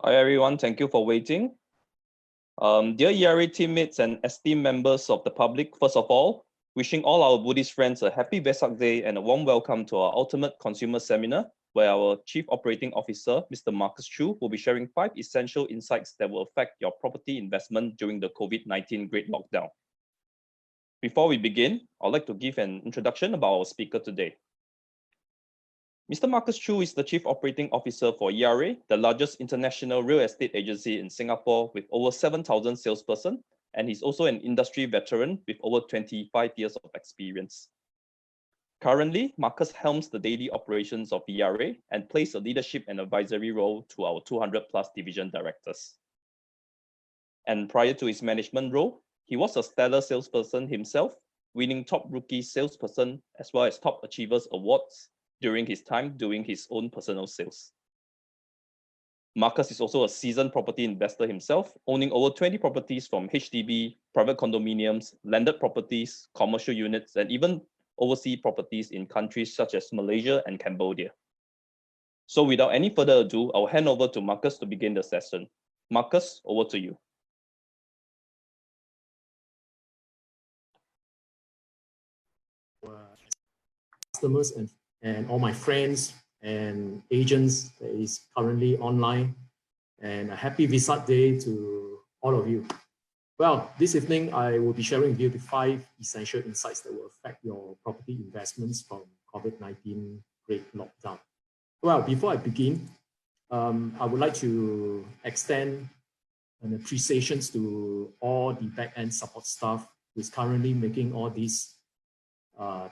Hi everyone, thank you for waiting. Dear ERA teammates and esteemed members of the public, first of all, wishing all our Buddhist friends a happy Vesak Day and a warm welcome to our Ultimate Consumer Seminar, where our Chief Operating Officer, Mr. Marcus Chu, will be sharing 5 essential insights that will affect your property investment during the COVID-19 Great Lockdown. Before we begin, I'd like to give an introduction about our speaker today. Mr. Marcus Chu is the Chief Operating Officer for ERA, the largest international real estate agency in Singapore with over 7,000 salespersons, and he's also an industry veteran with over 25 years of experience. Currently, Marcus helms the daily operations of ERA and plays a leadership and advisory role to our 200+ division directors. And prior to his management role, he was a stellar salesperson himself, winning top rookie salesperson as well as top achievers awards during his time doing his own personal sales. Marcus is also a seasoned property investor himself, owning over 20 properties from HDB, private condominiums, landed properties, commercial units, and even overseas properties in countries such as Malaysia and Cambodia. So without any further ado, I'll hand over to Marcus to begin the session. Marcus, over to you. Customers and all my friends and agents that is currently online, and a happy Vesak Day to all of you. Well, this evening I will be sharing with you the 5 essential insights that will affect your property investments from COVID-19 Great Lockdown. Well, before I begin, I would like to extend an appreciation to all the back-end support staff who is currently making all these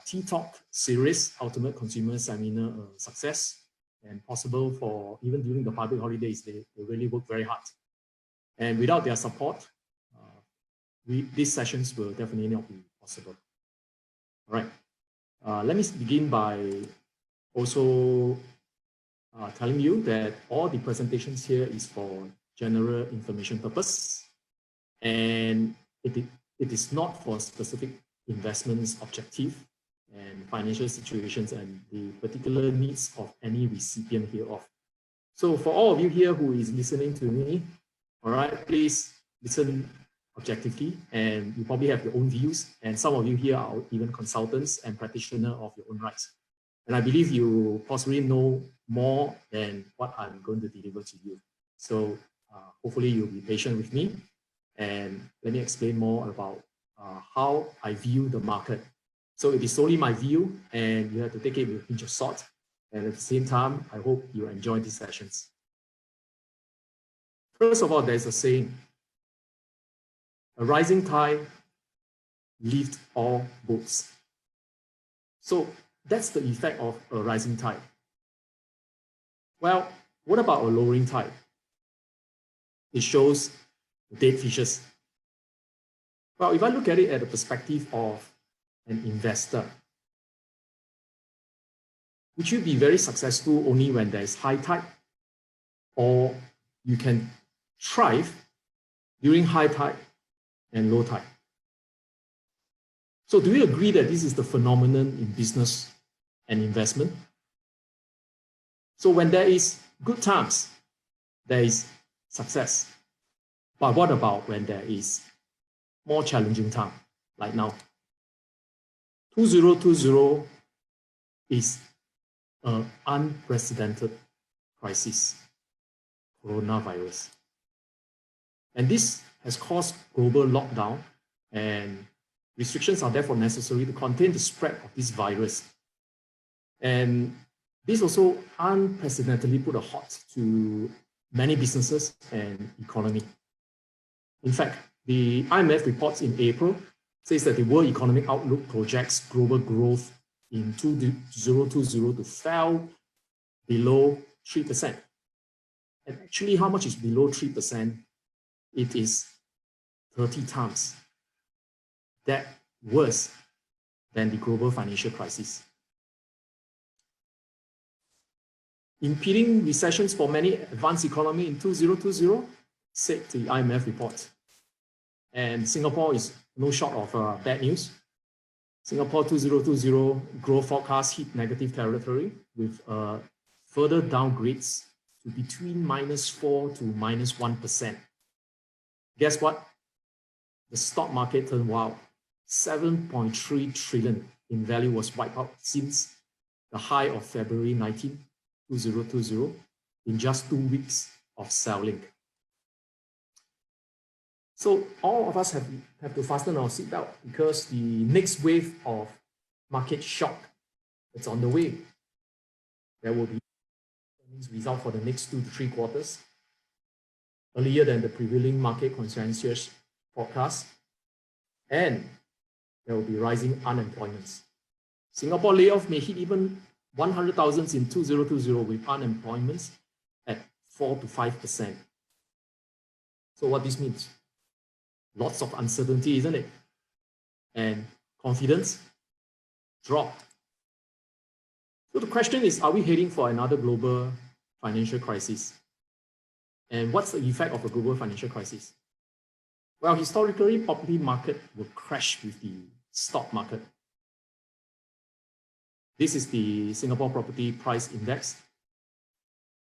T-Talk series, Ultimate Consumer Seminar, success and possible for even during the public holidays. They really work very hard. And without their support, these sessions will definitely not be possible. All right, let me begin by also telling you that all the presentations here is for general information purpose, and it is not for specific investments objective and financial situations and the particular needs of any recipient hereof. So for all of you here who is listening to me, all right, please listen objectively, and you probably have your own views, and some of you here are even consultants and practitioners of your own rights. And I believe you possibly know more than what I'm going to deliver to you. So hopefully you'll be patient with me, and let me explain more about how I view the market. So it is solely my view, and you have to take it with a pinch of salt. And at the same time, I hope you enjoy these sessions. First of all, there's a saying, a rising tide lifts all boats. So that's the effect of a rising tide. Well, what about a lowering tide? It shows dead fishes. Well, if I look at it at the perspective of an investor, would you be very successful only when there is high tide, or you can thrive during high tide and low tide? So do you agree that this is the phenomenon in business and investment? So when there is good times, there is success. But what about when there is more challenging time, like now? 2020 is an unprecedented crisis, coronavirus. And this has caused global lockdown, and restrictions are therefore necessary to contain the spread of this virus. And this also unprecedentedly put a halt to many businesses and economy. In fact, the IMF reports in April says that the World Economic Outlook projects global growth in 2020 to fall below 3%. And actually, how much is below 3%? It is 30 times that worse than the global financial crisis. Impeding recessions for many advanced economies in 2020, said the IMF report. And Singapore is no short of bad news. Singapore 2020 growth forecast hit negative territory with further downgrades to between -4 to -1%. Guess what? The stock market turned wild. 7.3 trillion in value was wiped out since the high of February 19, 2020, in just 2 weeks of selling. So all of us have to fasten our seatbelt because the next wave of market shock is on the way. There will be earnings result for the next 2 to 3 quarters, earlier than the prevailing market consensus forecast, and there will be rising unemployment. Singapore layoff may hit even 100,000 in 2020 with unemployment at 4 to 5%. So what this means? Lots of uncertainty, isn't it? And confidence dropped. So the question is, are we heading for another global financial crisis? And what's the effect of a global financial crisis? Well, historically, property market will crash with the stock market. This is the Singapore Property Price Index.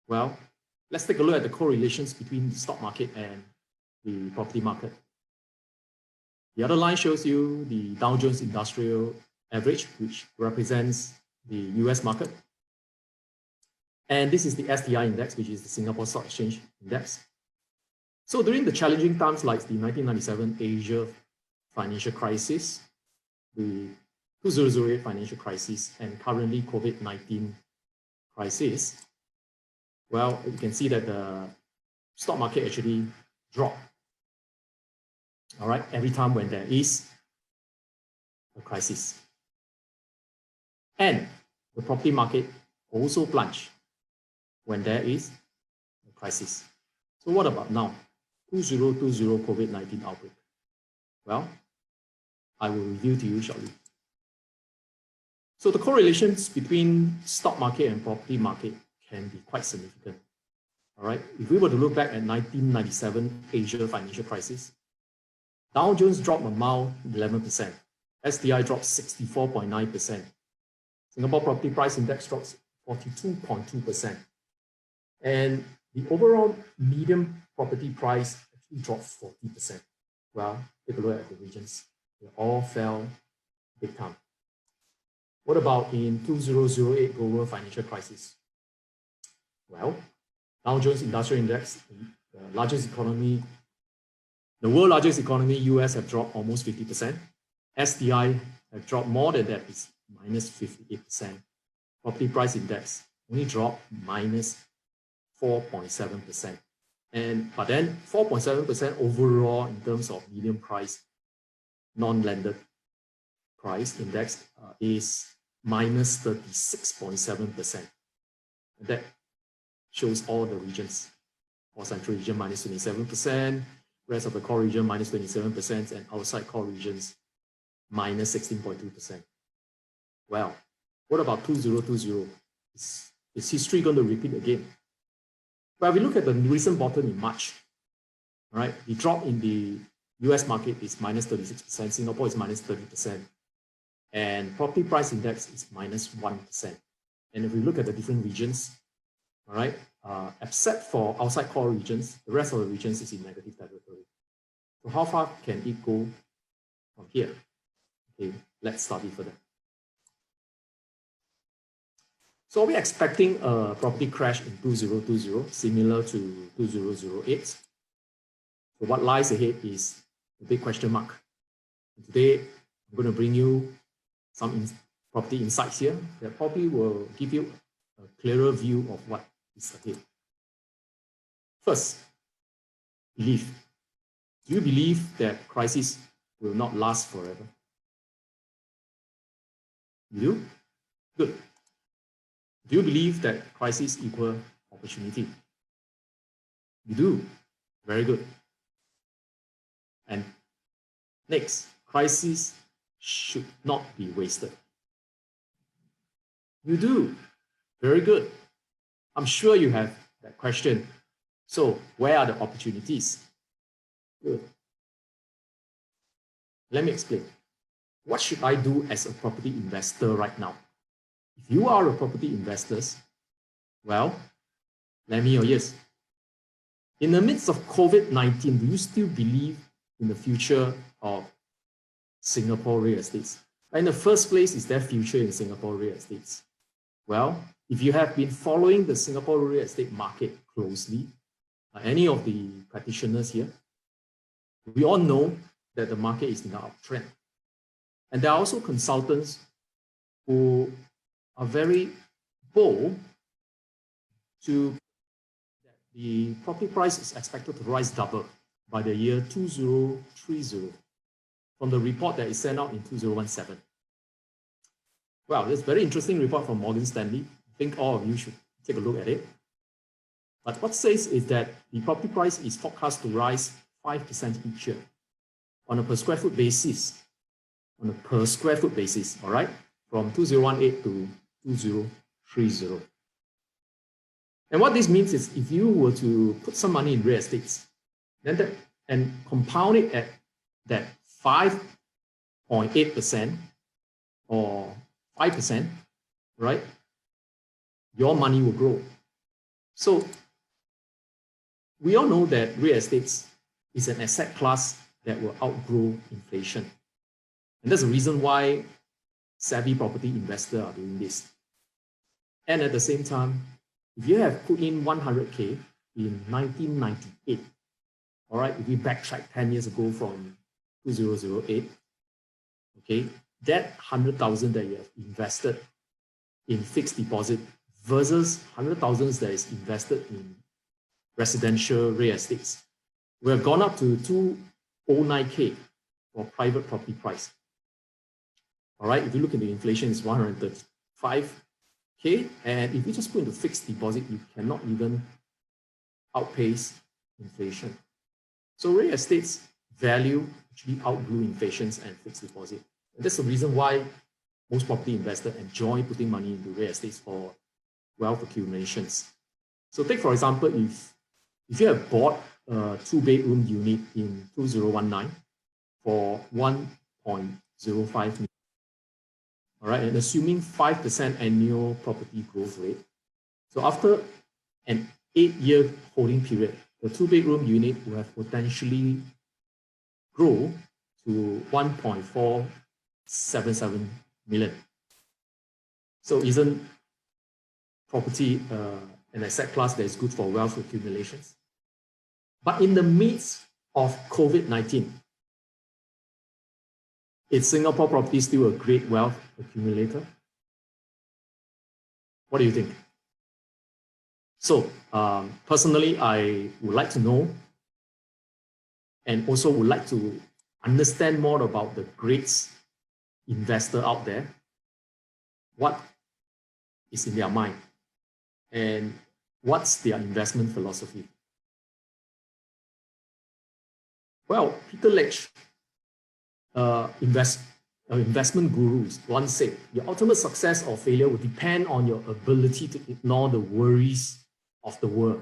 Well, let's take a look at the correlations between the stock market and the property market. The other line shows you the Dow Jones Industrial Average, which represents the US market. And this is the STI index, which is the Singapore Stock Exchange Index. So during the challenging times like the 1997 Asia financial crisis, the 2008 financial crisis, and currently COVID-19 crisis, well, you can see that the stock market actually dropped. All right, every time when there is a crisis. And the property market also plunged when there is a crisis. So what about now? 2020 COVID-19 outbreak. Well, I will review to you shortly. So the correlations between stock market and property market can be quite significant. All right, if we were to look back at 1997 Asia financial crisis, Dow Jones dropped a mild 11%. STI dropped 64.9%. Singapore Property Price Index drops 42.2%. And the overall median property price actually dropped 40%. Well, take a look at the regions. They all fell big time. What about in 2008 global financial crisis? Well, Dow Jones Industrial Index, the world's largest economy, US, have dropped almost 50%. STI have dropped more than that, it's minus 58%. Property Price Index only dropped minus 4.7%. But then 4.7% overall in terms of median price, non-landed price index is minus 36.7%. That shows all the regions. For Central region, minus 27%, rest of the core region, minus 27%, and outside core regions, minus 16.2%. Well, what about 2020? Is history going to repeat again? Well, we look at the recent bottom in March. All right, the drop in the US market is minus 36%, Singapore is minus 30%, and property price index is minus 1%. And if we look at the different regions, all right, except for outside core regions, the rest of the regions is in negative territory. So how far can it go from here? Okay, let's study further. So we're expecting a property crash in 2020, similar to 2008. So what lies ahead is a big question mark. And today, I'm going to bring you some property insights here that probably will give you a clearer view of what is ahead. First, belief. Do you believe that crisis will not last forever? You do? Good. Do you believe that crisis equals opportunity? You do. Very good. And next, crisis should not be wasted. You do. Very good. I'm sure you have that question. So, where are the opportunities? Good. Let me explain. What should I do as a property investor right now? If you are a property investor, well, Lend me your ears. In the midst of COVID-19, do you still believe in the future of Singapore real estates? In the first place, is there future in Singapore real estates? Well, if you have been following the Singapore real estate market closely, any of the practitioners here, we all know that the market is in an uptrend. And there are also consultants who are very bold to that the property price is expected to rise double by the year 2030 from the report that is sent out in 2017. Well, this very interesting report from Morgan Stanley. I think all of you should take a look at it. But what it says is that the property price is forecast to rise 5% each year on a per square foot basis. On a per square foot basis, all right, from 2018 to 2030. And what this means is if you were to put some money in real estates, then that, and compound it at that 5.8% or 5%, right, your money will grow. So we all know that real estates is an asset class that will outgrow inflation. And that's the reason why savvy property investors are doing this. And at the same time, if you have put in 100K in 1998, all right, if we backtrack 10 years ago from 2008, okay, that 100,000 that you have invested in fixed deposit versus 100,000 that is invested in residential real estates, we have gone up to 209K for private property price. All right, if you look at the inflation, it's 135K, and if you just put into fixed deposit, you cannot even outpace inflation. So real estate's value actually outgrew inflation and fixed deposit. And that's the reason why most property investors enjoy putting money into real estates for wealth accumulations. So take, for example, if you have bought a 2-bedroom unit in 2019 for 1.05 million, all right, and assuming 5% annual property growth rate. So after an 8-year holding period, the 2-bedroom unit will have potentially grow to 1.477 million. So isn't property an asset class that is good for wealth accumulations? But in the midst of COVID-19, is Singapore property still a great wealth accumulator? What do you think? So personally, I would like to know and also would like to understand more about the great investor out there. What is in their mind and what's their investment philosophy? Well, Peter Lynch, investment gurus once said, your ultimate success or failure will depend on your ability to ignore the worries of the world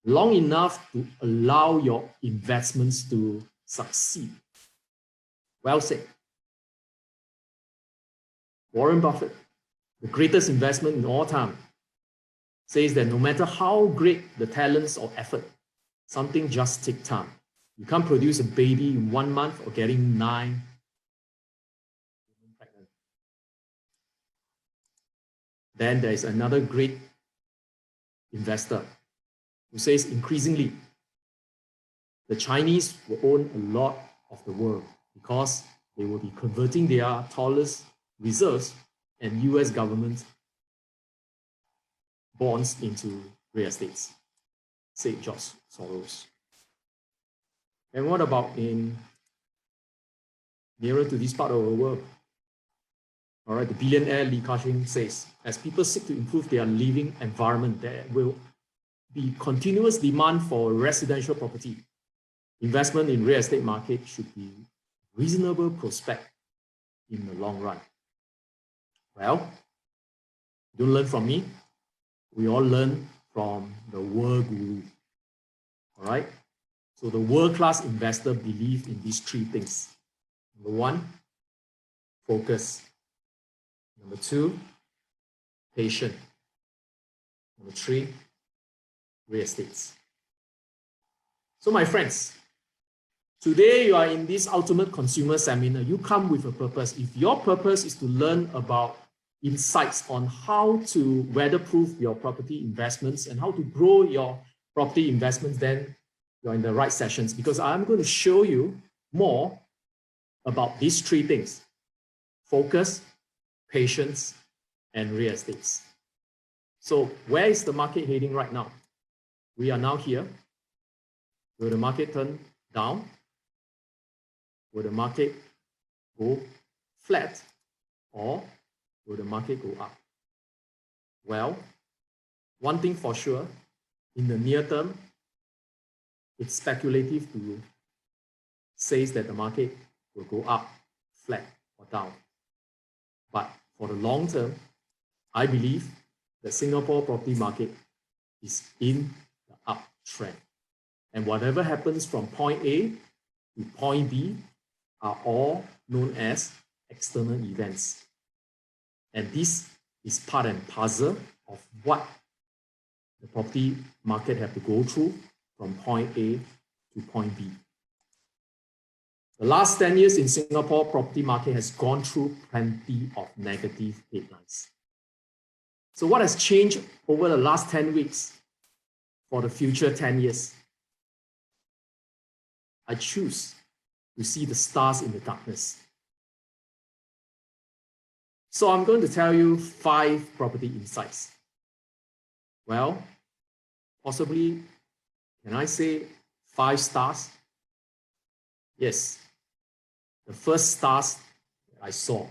long enough to allow your investments to succeed. Well said. Warren Buffett, the greatest investment in all time, says that no matter how great the talents or effort, something just takes time. You can't produce a baby in 1 month or getting 9 pregnant. Then there is another great investor who says increasingly the Chinese will own a lot of the world because they will be converting their tallest reserves and US government bonds into real estates, said George Soros. And what about in nearer to this part of the world? All right, the billionaire Li Ka-shing says, as people seek to improve their living environment, there will be continuous demand for residential property. Investment in real estate market should be reasonable prospect in the long run. Well, don't learn from me. We all learn from the world guru. All right. So the world-class investor believe in these 3 things. Number 1, focus. Number 2, patient. Number 3, real estates. So my friends, today you are in this ultimate consumer seminar. You come with a purpose. If your purpose is to learn about insights on how to weatherproof your property investments and how to grow your property investments, then you're in the right sessions, because I'm going to show you more about these three things: focus, patience, and real estates. So where is the market heading right now? We are now here. Will the market turn down? Will the market go flat? Or will the market go up? Well, one thing for sure, in the near term, it's speculative to say that the market will go up, flat, or down. But for the long term, I believe the Singapore property market is in the uptrend. And whatever happens from point A to point B are all known as external events. And this is part and parcel of what the property market have to go through from point A to point B. The last 10 years in Singapore property market has gone through plenty of negative headlines. So what has changed over the last 10 weeks for the future 10 years? I choose to see the stars in the darkness. So I'm going to tell you 5 property insights. Well, possibly, can I say 5 stars? Yes. The first stars that I saw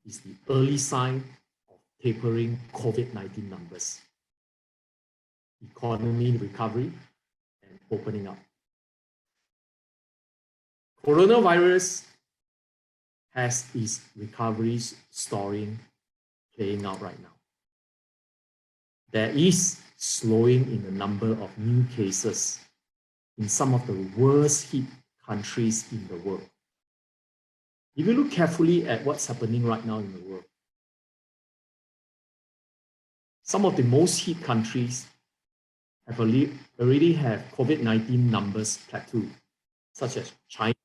is the early sign of tapering COVID-19 numbers, economy recovery, and opening up. Coronavirus has its recovery story playing out right now. There is slowing in the number of new cases in some of the worst hit countries in the world. If you look carefully at what's happening right now in the world, some of the most hit countries have already have COVID-19 numbers plateau, such as China,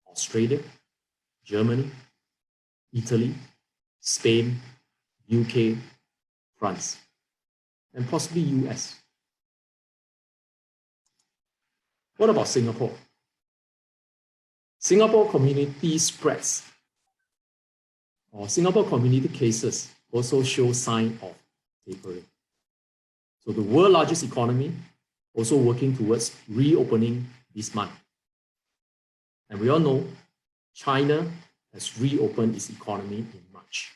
Australia, Germany, Italy, Spain, UK, France, and possibly US. What about Singapore? Singapore community spreads or Singapore community cases also show sign of tapering. So the world's largest economy also working towards reopening this month. And we all know China has reopened its economy in March.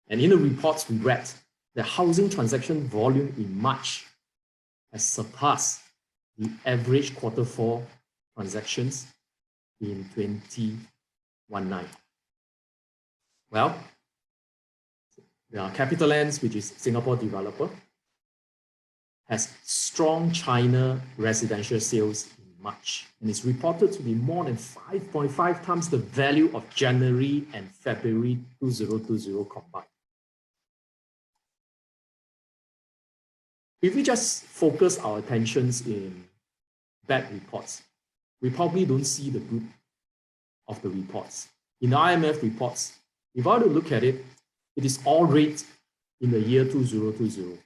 And in the reports we read, the housing transaction volume in March has surpassed the average Q4 transactions in 2019. Well, CapitaLand, which is Singapore developer, has strong China residential sales in March, and is reported to be more than 5.5 times the value of January and February 2020 combined. If we just focus our attentions in bad reports, we probably don't see the good of the reports. In the IMF reports, if I were to look at it, it is all red in the year 2020.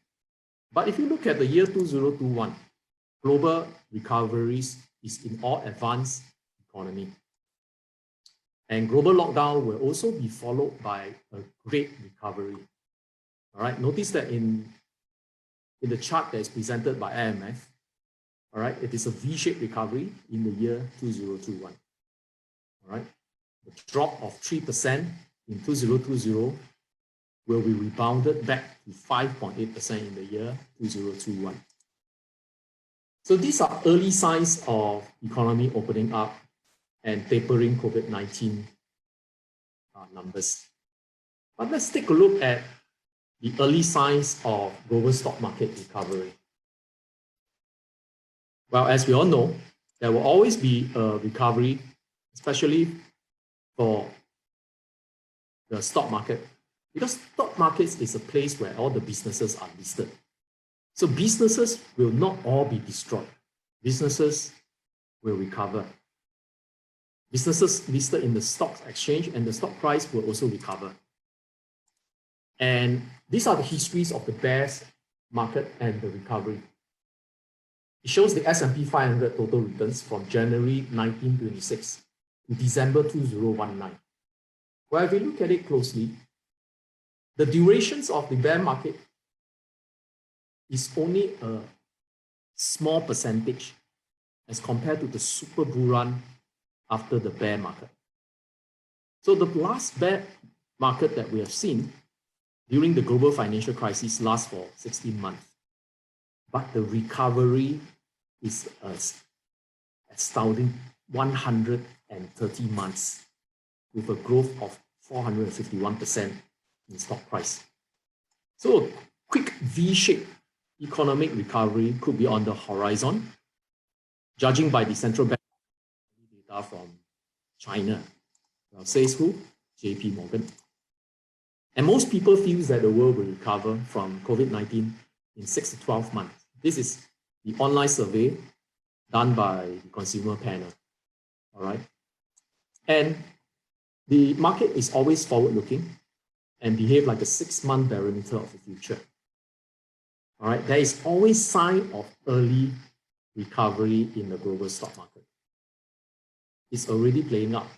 But if you look at the year 2021, global recoveries is in all advanced economy. And global lockdown will also be followed by a great recovery. All right, notice that in the chart that is presented by IMF, all right, it is a V-shaped recovery in the year 2021. All right, the drop of 3% in 2020 will be rebounded back to 5.8% in the year 2021. So these are early signs of economy opening up and tapering COVID-19 numbers. But let's take a look at the early signs of global stock market recovery. Well, as we all know, there will always be a recovery, especially for the stock market, because stock markets is a place where all the businesses are listed. So businesses will not all be destroyed. Businesses will recover. Businesses listed in the stock exchange and the stock price will also recover. And these are the histories of the bears market and the recovery. It shows the S&P 500 total returns from January 1926 to December 2019. Well, if we look at it closely, the durations of the bear market is only a small percentage as compared to the super bull run after the bear market. So the last bear market that we have seen during the global financial crisis lasts for 16 months. But the recovery is astounding 130 months with a growth of 451% in stock price. So a quick V-shaped economic recovery could be on the horizon, judging by the central bank data from China. Well, says who? JP Morgan. And most people feel that the world will recover from COVID-19 in 6 to 12 months. This is the online survey done by the consumer panel. All right. And the market is always forward-looking and behave like a 6-month barometer of the future. All right. There is always sign of early recovery in the global stock market. It's already playing out.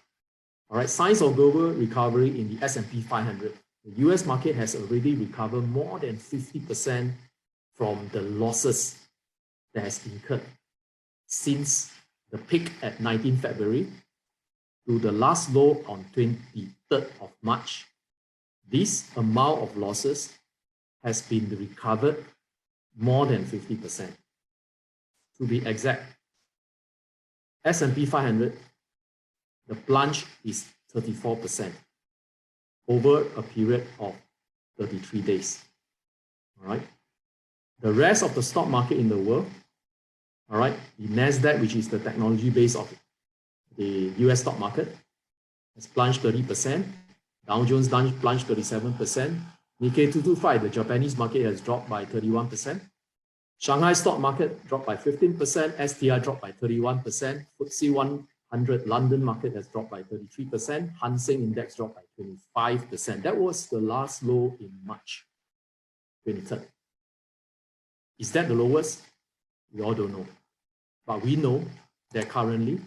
All right. Signs of global recovery in the S&P 500. The US market has already recovered more than 50% from the losses that has incurred since the peak at 19 February to the last low on 23rd of March. This amount of losses has been recovered more than 50%. To be exact, S&P 500, the plunge is 34% over a period of 33 days. All right. The rest of the stock market in the world, all right, the NASDAQ, which is the technology base of the US stock market, has plunged 30%. Dow Jones plunged 37%. Nikkei 225, the Japanese market, has dropped by 31%. Shanghai stock market dropped by 15%. STI dropped by 31%. FTSE 100 London market has dropped by 33%. Hang Seng Index dropped by 25%. That was the last low in March 23rd. Is that the lowest? We all don't know. But we know that currently,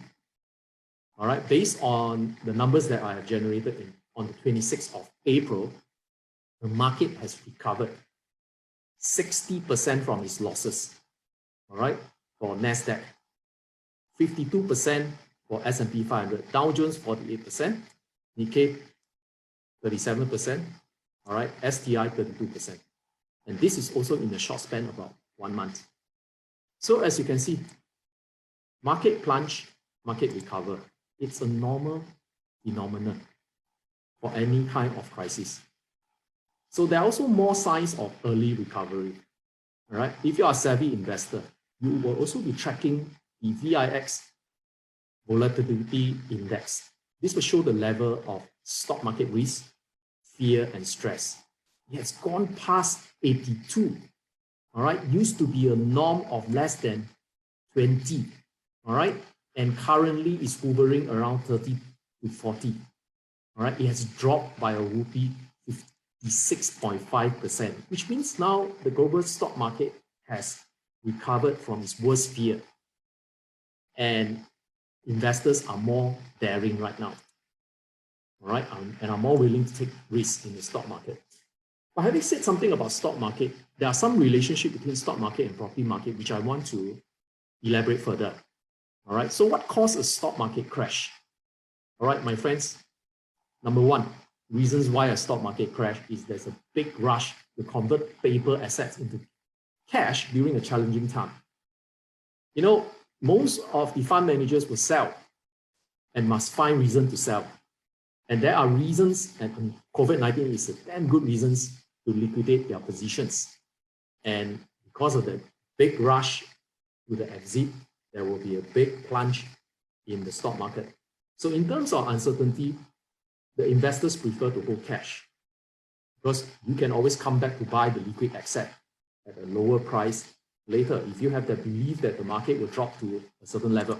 all right, based on the numbers that I have generated on the 26th of April, the market has recovered 60% from its losses, all right, for NASDAQ, 52% for S&P 500, Dow Jones 48%, Nikkei 37%, all right, STI 32%. And this is also in the short span about 1 month. So as you can see, market plunge, market recover. It's a normal phenomenon for any kind of crisis. So there are also more signs of early recovery. All right. If you are a savvy investor, you will also be tracking the VIX volatility index. This will show the level of stock market risk, fear, and stress. It has gone past 82. All right. Used to be a norm of less than 20. All right. And currently is hovering around 30 to 40. All right. It has dropped by a whoopee 56.5%, which means now the global stock market has recovered from its worst fear. And investors are more daring right now. All right. And are more willing to take risks in the stock market. But having said something about stock market, there are some relationship between stock market and property market, which I want to elaborate further. All right. So what caused a stock market crash? All right, my friends. Number one, reasons why a stock market crash is there's a big rush to convert paper assets into cash during a challenging time. You know, most of the fund managers will sell and must find reason to sell. And there are reasons, and COVID-19 is a damn good reasons to liquidate their positions. And because of the big rush to the exit, there will be a big plunge in the stock market. So in terms of uncertainty, the investors prefer to hold cash because you can always come back to buy the liquid asset at a lower price later if you have the belief that the market will drop to a certain level.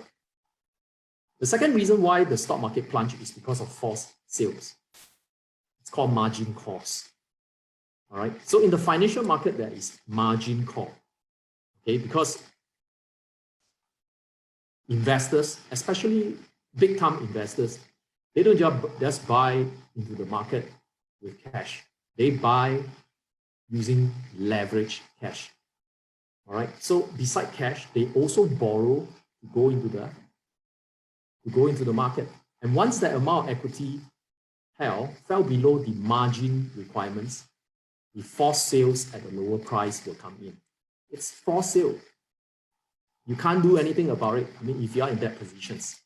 The second reason why the stock market plunged is because of forced sales. It's called margin calls. All right. So in the financial market, there is margin call. Okay, because investors, especially big-time investors, they don't just buy into the market with cash. They buy using leverage cash. All right. So beside cash, they also borrow to go into the market. And once that amount of equity fell below the margin requirements, the forced sales at a lower price will come in. It's forced sale. You can't do anything about it. I mean, if you are in that positions.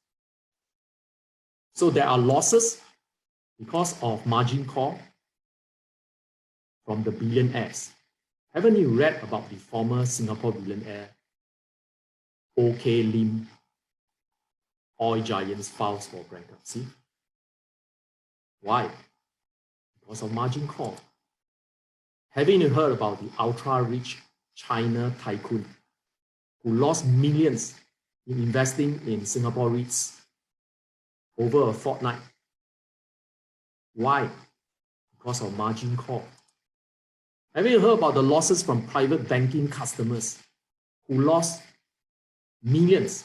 So there are losses because of margin call from the billionaires. Haven't you read about the former Singapore billionaire, OK Lim, oil giants files for bankruptcy? Why? Because of margin call. Haven't you heard about the ultra-rich China tycoon who lost millions in investing in Singapore REITs over a fortnight? Why? Because of margin call. Haven't you heard about the losses from private banking customers who lost millions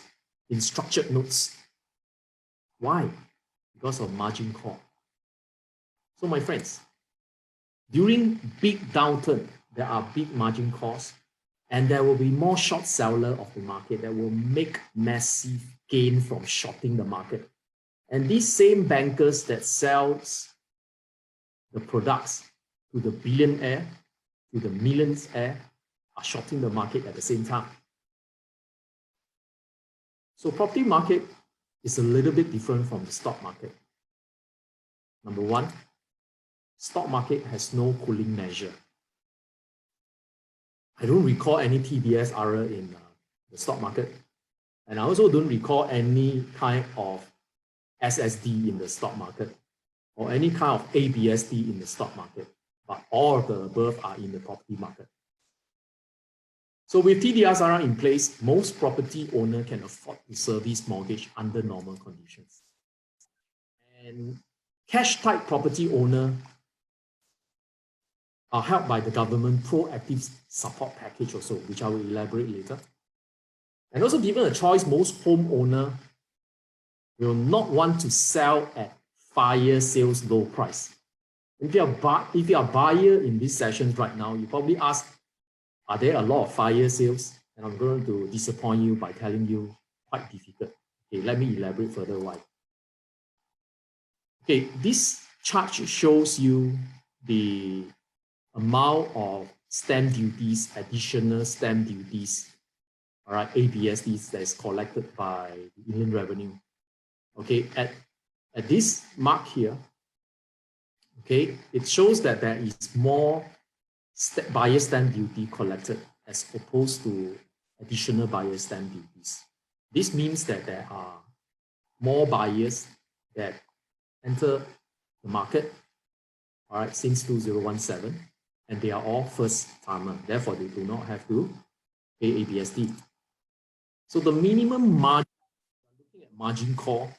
in structured notes? Why? Because of margin call. So my friends, during big downturn, there are big margin calls, and there will be more short seller of the market that will make massive gain from shorting the market. And these same bankers that sells the products to the billionaire, to the millionaire, are shorting the market at the same time. So property market is a little bit different from the stock market. Number one, stock market has no cooling measure. I don't recall any TBS error in the stock market. And I also don't recall any kind of SSD in the stock market or any kind of ABSD in the stock market. But all of the above are in the property market. So with TDSR in place, most property owner can afford to service mortgage under normal conditions. And cash type property owner are helped by the government proactive support package also, which I will elaborate later. And also given a choice, most homeowner will not want to sell at fire sales low price. If you are a buyer in these sessions right now, you probably ask, are there a lot of fire sales? And I'm going to disappoint you by telling you quite difficult. Okay, let me elaborate further why. Okay, this chart shows you the amount of stamp duties, additional stamp duties, all right, ABSDs that is collected by the Inland Revenue. Okay, at this mark here, okay, it shows that there is more buyer stamp duty collected as opposed to additional buyer stamp duties. This means that there are more buyers that enter the market, all right, since 2017, and they are all first timer. Therefore, they do not have to pay ABSD. So the minimum margin, looking at margin call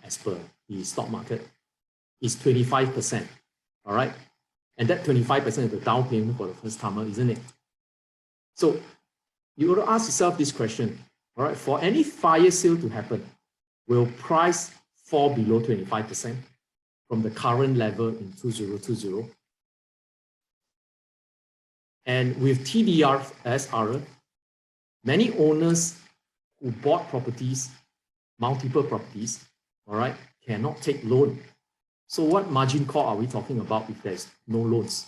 as per the stock market, is 25%, all right? And that 25% is the down payment for the first timer, isn't it? So you got to ask yourself this question, all right? For any fire sale to happen, will price fall below 25% from the current level in 2020? And with TDSR, many owners who bought properties, multiple properties, all right, cannot take loan. So what margin call are we talking about if there's no loans?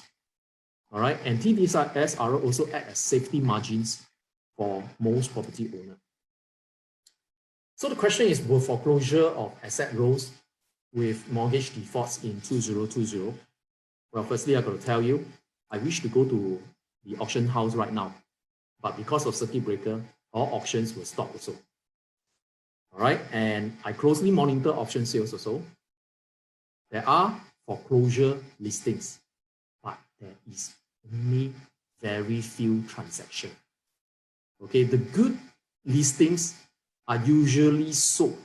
All right, and TDSR also act as safety margins for most property owners. So the question is, will foreclosure of asset rose with mortgage defaults in 2020? Well, firstly, I got to tell you, I wish to go to the auction house right now, but because of circuit breaker, all auctions were stopped also. All right, and I closely monitor auction sales also. There are foreclosure listings, but there is only very few transactions. Okay, the good listings are usually sold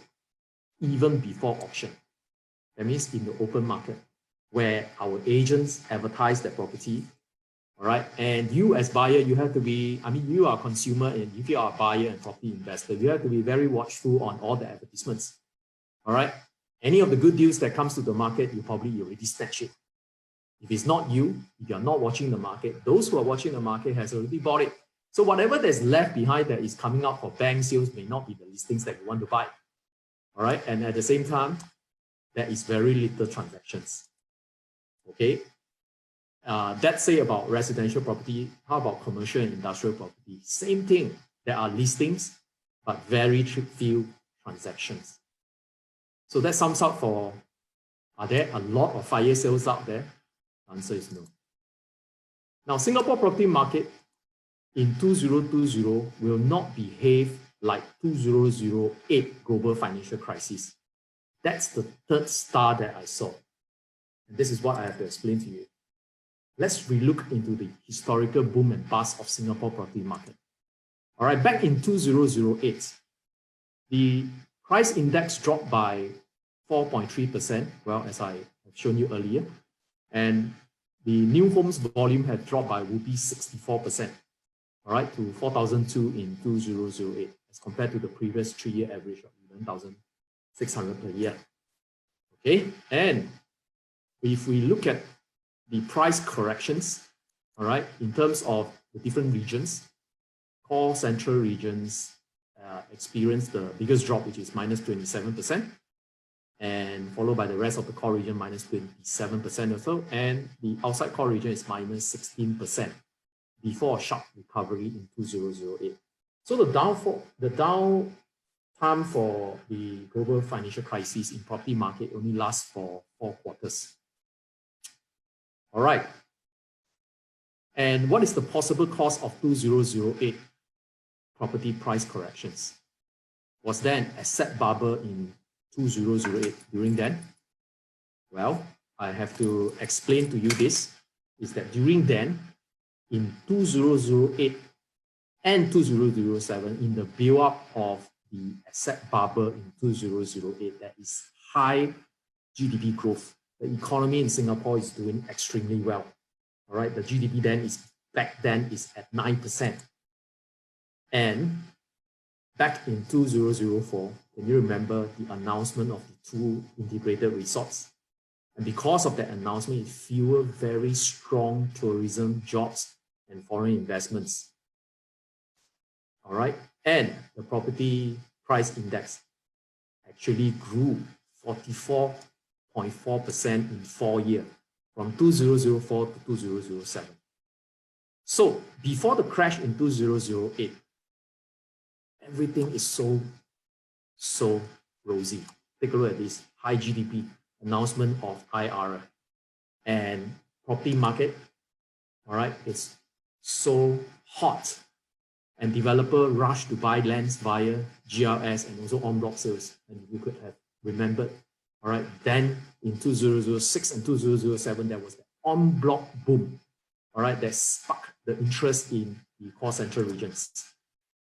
even before auction. That means in the open market, where our agents advertise their property. All right, and you as buyer, you have to be, you are a consumer, and if you are a buyer and property investor, you have to be very watchful on all the advertisements. All right, any of the good deals that comes to the market, you probably already snatch it. If it's not you, if you're not watching the market, those who are watching the market has already bought it. So whatever that's left behind that is coming out for bank sales may not be the listings that you want to buy. All right, and at the same time, there is very little transactions. Okay. That's say about residential property. How about commercial and industrial property? Same thing. There are listings, but very few transactions. So that sums up for, are there a lot of fire sales out there? The answer is no. Now, Singapore property market in 2020 will not behave like 2008 global financial crisis. That's the third star that I saw. And this is what I have to explain to you. Let's relook into the historical boom and bust of Singapore property market. All right, back in 2008, the price index dropped by 4.3%, well, as I have shown you earlier, and the new homes volume had dropped by 64%, all right, to 4,002 in 2008, as compared to the previous 3-year average of 11,600 per year. Okay, and if we look at the price corrections, all right, in terms of the different regions, core central regions experienced the biggest drop, which is -27%, and followed by the rest of the core region -27% or so, and the outside core region is -16% before a sharp recovery in 2008. So the down time for the global financial crisis in property market only lasts for 4 quarters. All right. And what is the possible cause of 2008 property price corrections? Was there an asset bubble in 2008 during then? Well, I have to explain to you this, is that during then, in 2008 and 2007, in the build-up of the asset bubble in 2008, there is high GDP growth. The economy in Singapore is doing extremely well. All right, the GDP back then is at 9%. And back in 2004, can you remember the announcement of the 2 integrated resorts? And because of that announcement, it fueled very strong tourism, jobs, and foreign investments. All right, and the property price index actually grew 44.4% in 4 years, from 2004 to 2007. So before the crash in 2008, everything is so rosy. Take a look at this high GDP, announcement of IRA, and property market, all right, it's so hot, and developer rush to buy lands via GRS and also en bloc sales. And you could have remembered, all right, then in 2006 and 2007, there was the en bloc boom, all right, that sparked the interest in the core central regions.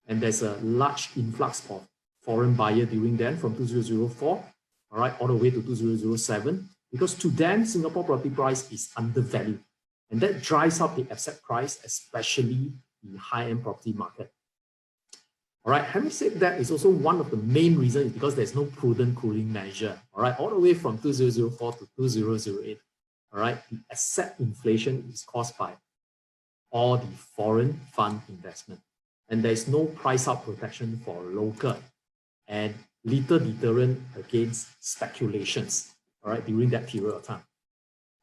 And there's a large influx of foreign buyer during then from 2004, all right, all the way to 2007, because to them, Singapore property price is undervalued. And that drives up the asset price, especially the high-end property market. All right, having said that, is also one of the main reasons is because there's no prudent cooling measure. All right, all the way from 2004 to 2008. All right, the asset inflation is caused by all the foreign fund investment. And there's no price up protection for local and little deterrent against speculations, all right, during that period of time.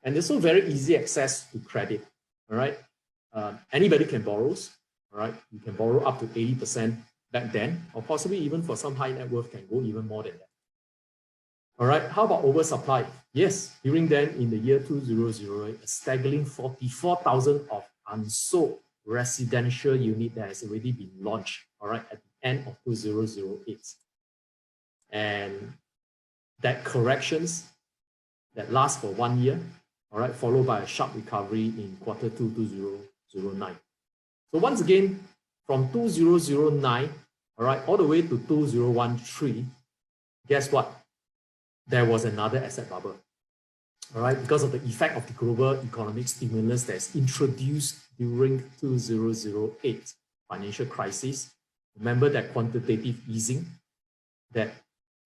And there's also very easy access to credit, all right. Anybody can borrow, all right. You can borrow up to 80% back then, or possibly even for some high net worth can go even more than that. All right, how about oversupply? Yes, during then, in the year 2008, a staggering 44,000 of unsold residential unit that has already been launched, all right, at the end of 2008. And that corrections that last for 1 year, all right, followed by a sharp recovery in Q2 2009. So once again, from 2009, all right, all the way to 2013, guess what? There was another asset bubble, all right, because of the effect of the global economic stimulus that's introduced during 2008 financial crisis. Remember that quantitative easing that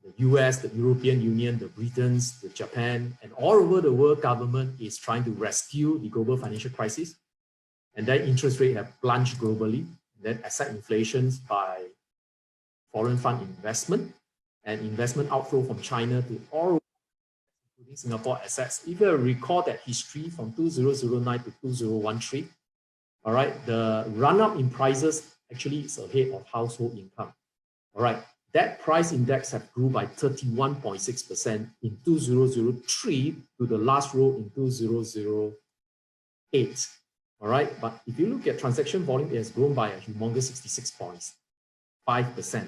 the US, the European Union, the Britons, the Japan, and all over the world government is trying to rescue the global financial crisis. And then interest rates have plunged globally. And then asset inflations by foreign fund investment and investment outflow from China to all, including Singapore assets. If you recall that history from 2009 to 2013, all right, the run-up in prices actually is ahead of household income. All right, that price index have grew by 31.6% in 2003 to the last row in 2008. All right, but if you look at transaction volume, it has grown by a humongous 66.5%,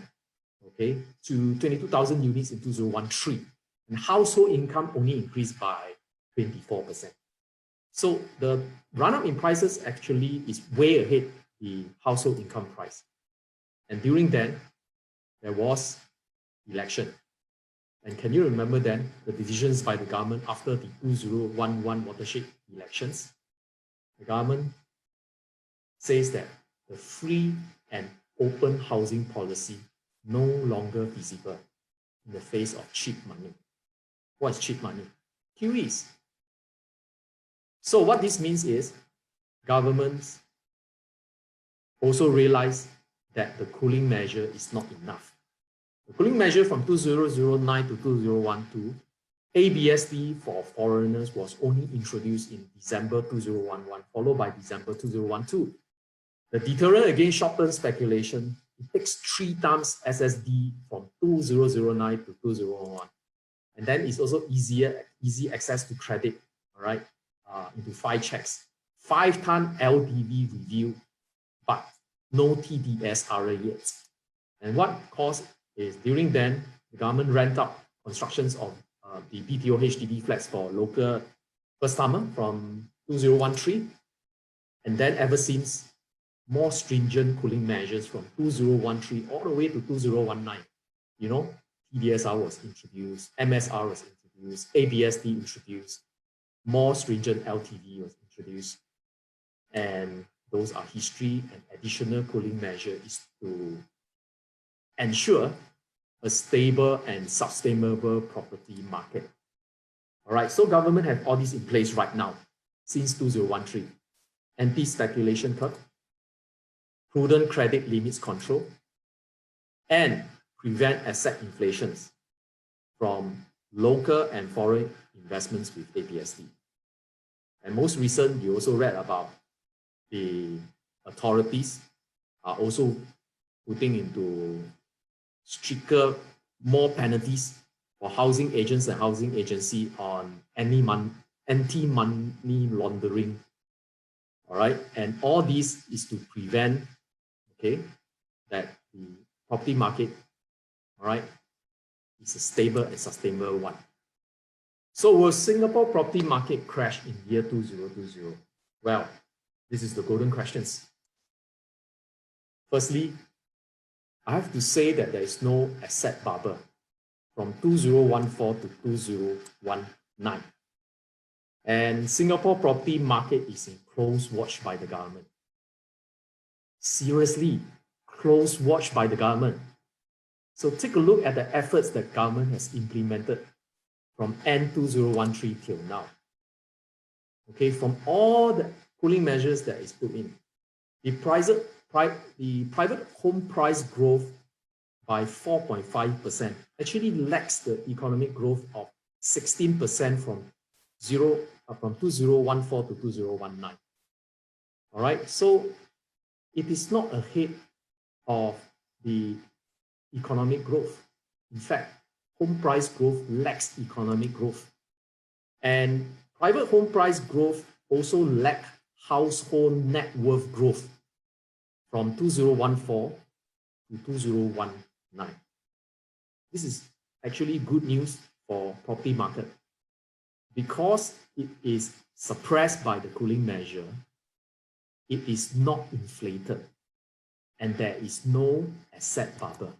okay, to 22,000 units in 2013. And household income only increased by 24%. So the run-up in prices actually is way ahead the household income price. And during then, there was election. And can you remember then the decisions by the government after the 2011 watershed elections? The government says that the free and open housing policy no longer feasible in the face of cheap money. What is cheap money? QEs. So what this means is governments also realize that the cooling measure is not enough. The cooling measure from 2009 to 2012, ABSD for foreigners was only introduced in December 2011, followed by December 2012. The deterrent against short-term speculation, it takes 3 times SSD from 2009 to 2011. And then it's also easy access to credit, all right, into 5 checks. 5-ton LTV review, but no TDSR yet. And what caused is during then, the government ramped up constructions of the BTO HDB flats for local first-timer from 2013. And then ever since, more stringent cooling measures from 2013 all the way to 2019. You know, TDSR was introduced, MSR was introduced, ABSD introduced, more stringent LTV was introduced. And those are history, and additional cooling measure is to ensure a stable and sustainable property market. All right, so government have all this in place right now since 2013. Anti-speculation curve, prudent credit limits control, and prevent asset inflations from local and foreign investments with ABSD. And most recent, you also read about the authorities are also putting into stricter, more penalties for housing agents and housing agency on anti-money laundering. All right, and all this is to prevent, okay, that the property market, all right, is a stable and sustainable one. So will Singapore property market crash in year 2020? Well, this is the golden questions. Firstly, I have to say that there is no asset bubble from 2014 to 2019. And Singapore property market is in close watch by the government. Seriously, close watch by the government. So take a look at the efforts that government has implemented from end 2013 till now. Okay, from all the cooling measures that is put in, the private home price growth by 4.5% actually lacks the economic growth of 16% from 2014 to 2019. All right, so it is not ahead of the economic growth. In fact, home price growth lacks economic growth. And private home price growth also lack household net worth growth from 2014 to 2019. This is actually good news for property market because it is suppressed by the cooling measure. it is not inflated and there is no asset bubble.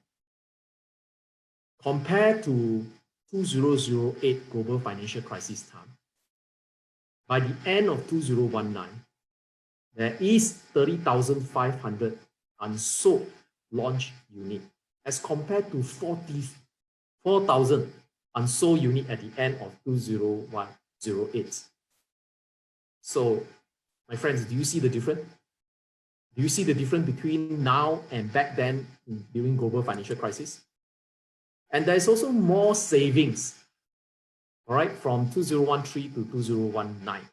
Compared to 2008 global financial crisis time, by the end of 2019, there is 30,500 unsold launch unit as compared to 44,000 unsold unit at the end of 2008. So, my friends, do you see the difference? Do you see the difference between now and back then during global financial crisis? And there's also more savings, all right, from 2013 to 2019.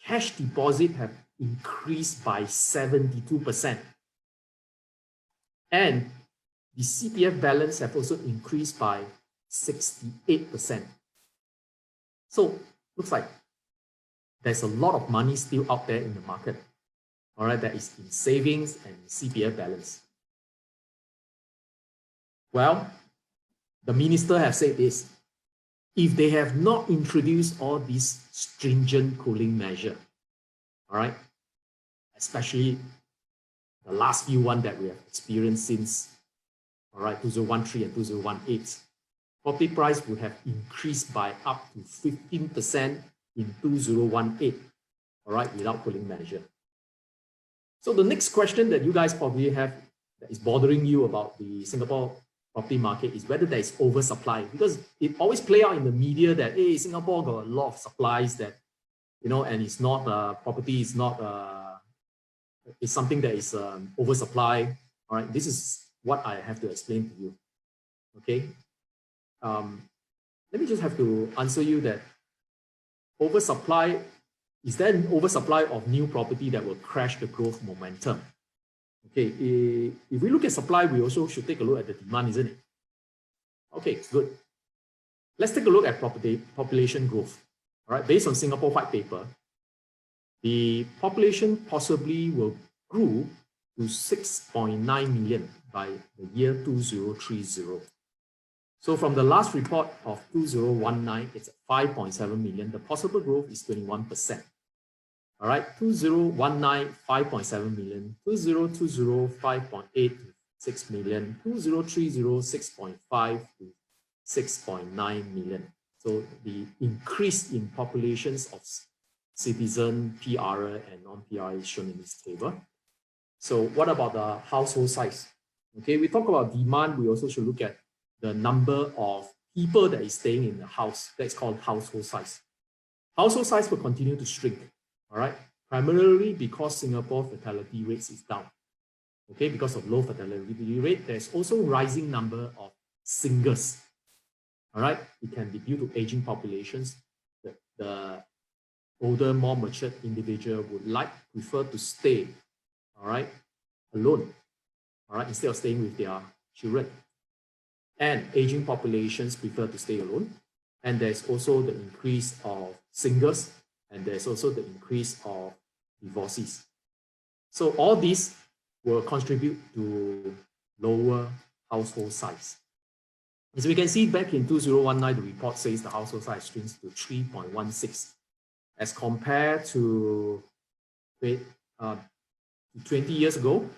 Cash deposit have increased by 72%. And the CPF balance have also increased by 68%. So looks like there's a lot of money still out there in the market, all right, that is in savings and CPF balance. Well, the minister have said this: if they have not introduced all these stringent cooling measures, all right, especially the last few one that we have experienced since, all right, 2013 and 2018, property price would have increased by up to 15% in 2018, all right, without cooling measure. So the next question that you guys probably have that is bothering you about the Singapore property market is whether there is oversupply, because it always play out in the media that, hey, Singapore got a lot of supplies that, you know, and it's not, property is not, it's something that is oversupply. All right, this is what I have to explain to you. Okay, let me just have to answer you that oversupply, is there an oversupply of new property that will crash the growth momentum? Okay, if we look at supply, we also should take a look at the demand, isn't it? Okay, good. Let's take a look at population growth. All right, based on Singapore White Paper, the population possibly will grow to 6.9 million by the year 2030. So from the last report of 2019, it's 5.7 million. The possible growth is 21%. All right, 2019, 5.7 million, 2020, 5.8 to 6 million, 2030, 6.5 to 6.9 million. So the increase in populations of citizen, PR and non-PR is shown in this table. So what about the household size? Okay, we talk about demand, we also should look at the number of people that is staying in the house. That's called household size. Household size will continue to shrink, all right? Primarily because Singapore fertility rates is down. Okay, because of low fertility rate, there's also rising number of singles. All right, it can be due to aging populations. The older, more matured individual would prefer to stay, all right, alone, all right, instead of staying with their children. And aging populations prefer to stay alone. And there's also the increase of singles, and there's also the increase of divorcees. So all these will contribute to lower household size. As we can see, back in 2019, the report says the household size shrinks to 3.16 as compared to 20 years ago.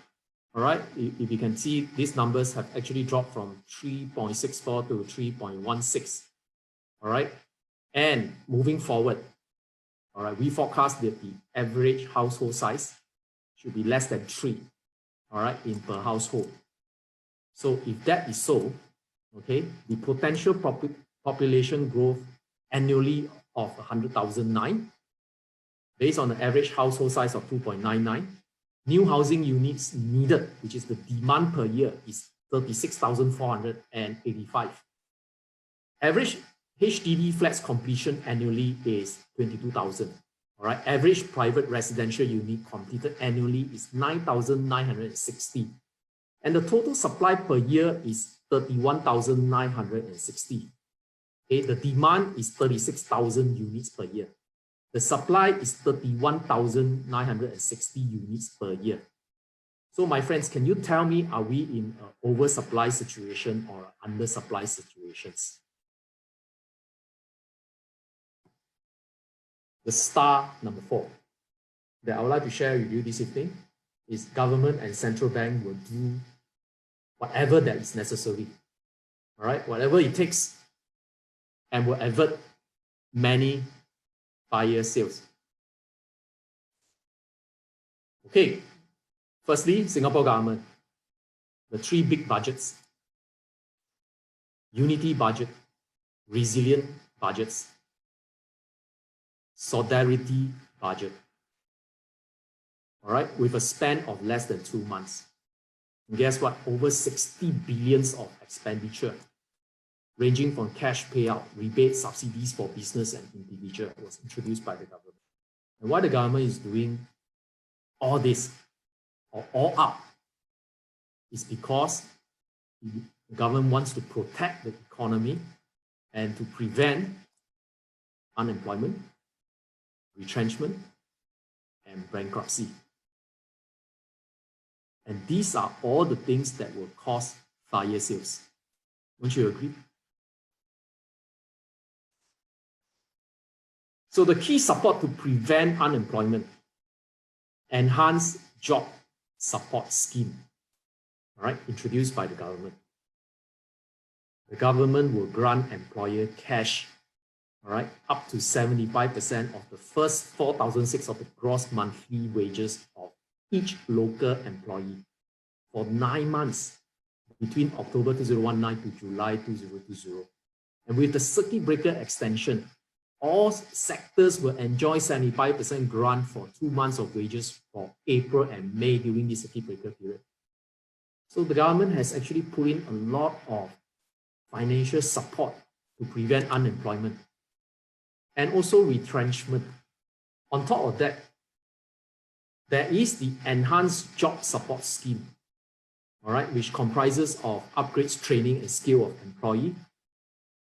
All right, if you can see, these numbers have actually dropped from 3.64 to 3.16. All right, and moving forward, all right, we forecast that the average household size should be less than 3, all right, in per household. So if that is so, okay, the potential population growth annually of 100,009, based on the average household size of 2.99, new housing units needed, which is the demand per year, is 36,485. Average HDB flats completion annually is 22,000. All right, average private residential unit completed annually is 9,960. And the total supply per year is 31,960. Okay, the demand is 36,000 units per year. The supply is 31,960 units per year. So my friends, can you tell me, are we in an oversupply situation or an undersupply situations? The star number 4. that I would like to share with you this evening is government and central bank will do whatever that is necessary, all right, whatever it takes, and will avert many fire sales. Okay, firstly, Singapore government, the three big budgets: unity budget, resilient budgets, solidarity budget. All right, with a span of less than 2 months. And guess what? Over 60 billions of expenditure, ranging from cash payout, rebates, subsidies for business and individual, was introduced by the government. And why the government is doing all this, or all out, is because the government wants to protect the economy and to prevent unemployment, retrenchment, and bankruptcy. And these are all the things that will cause fire sales. Won't you agree? So the key support to prevent unemployment: enhanced job support scheme, all right, introduced by the government. The government will grant employer cash, all right, up to 75% of the first 4,600 of the gross monthly wages of each local employee for 9 months between October 2019 to July 2020. And with the circuit breaker extension, all sectors will enjoy 75% grant for 2 months of wages for April and May during the circuit breaker period. So the government has actually put in a lot of financial support to prevent unemployment and also retrenchment. On top of that, there is the enhanced job support scheme, all right, which comprises of upgrades, training, and skill of employee,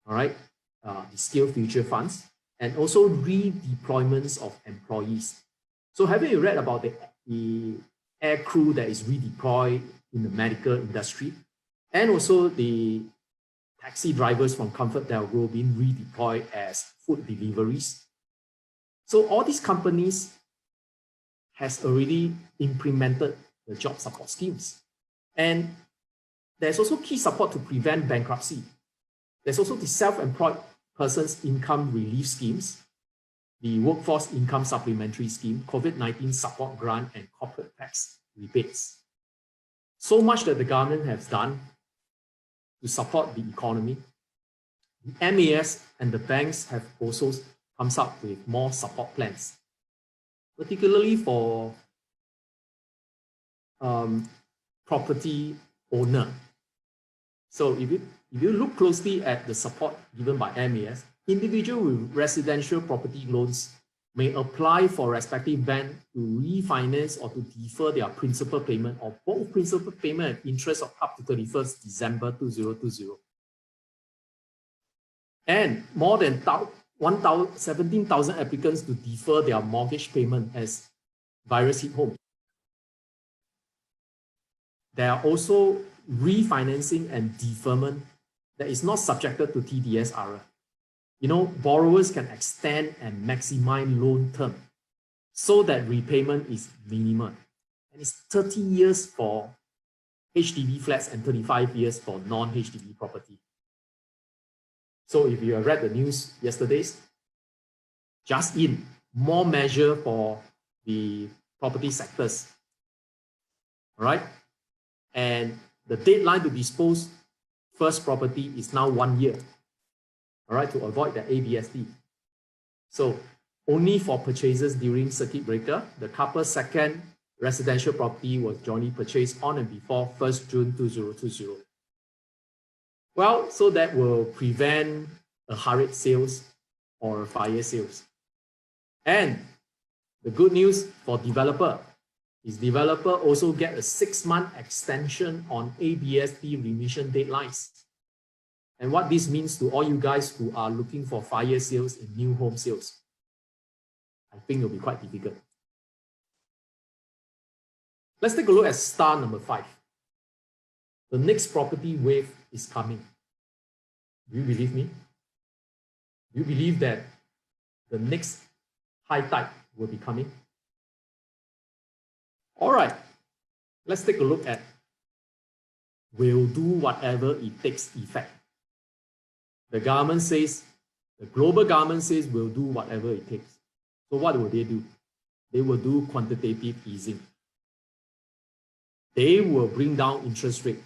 all right, the skill future funds, and also redeployments of employees. So haven't you read about the air crew that is redeployed in the medical industry, and also the taxi drivers from ComfortDelGro being redeployed as food deliveries? So all these companies has already implemented the job support schemes. And there's also key support to prevent bankruptcy. There's also the self-employed persons income relief schemes, the workforce income supplementary scheme, COVID-19 support grant, and corporate tax rebates. So much that the government has done to support the economy. The MAS and the banks have also come up with more support plans, particularly for property owner. So if you look closely at the support given by MAS, individuals with residential property loans may apply for respective bank to refinance or to defer their principal payment, or both principal payment and interest of up to 31st December 2020. And more than 17,000 applicants to defer their mortgage payment as virus hit home. There are also refinancing and deferment that is not subjected to TDS-RR. You know, borrowers can extend and maximize loan term so that repayment is minimal. And it's 30 years for HDB flats and 35 years for non-HDB property. So if you have read the news yesterday's, just in, more measure for the property sectors, all right? And the deadline to dispose first property is now 1 year, all right, to avoid the ABSD. So only for purchases during circuit breaker, the couple's second residential property was jointly purchased on and before 1st June 2020. Well, so that will prevent a hurried sales or a fire sales. And the good news for developer is developer also get a 6-month extension on ABSD remission deadlines. And what this means to all you guys who are looking for fire sales in new home sales, I think it'll be quite difficult. Let's take a look at star number 5. The next property wave is coming. Do you believe me? Do you believe that the next high tide will be coming? All right, let's take a look at will do whatever it takes effect. The government says, the global government says will do whatever it takes. So what will they do? They will do quantitative easing. They will bring down interest rate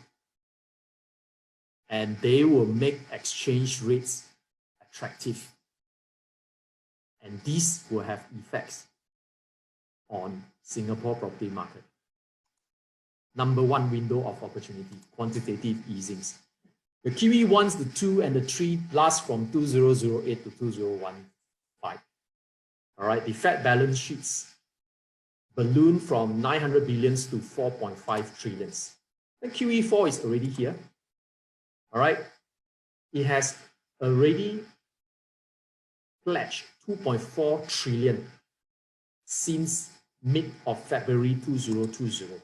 and they will make exchange rates attractive. And these will have effects on Singapore property market. Number one window of opportunity, quantitative easings. The QE1s, the 2 and the 3 last from 2008 to 2015. All right, the Fed balance sheets balloon from 900 billions to 4.5 trillions. The QE4 is already here. All right, it has already pledged 2.4 trillion since mid of February 2020.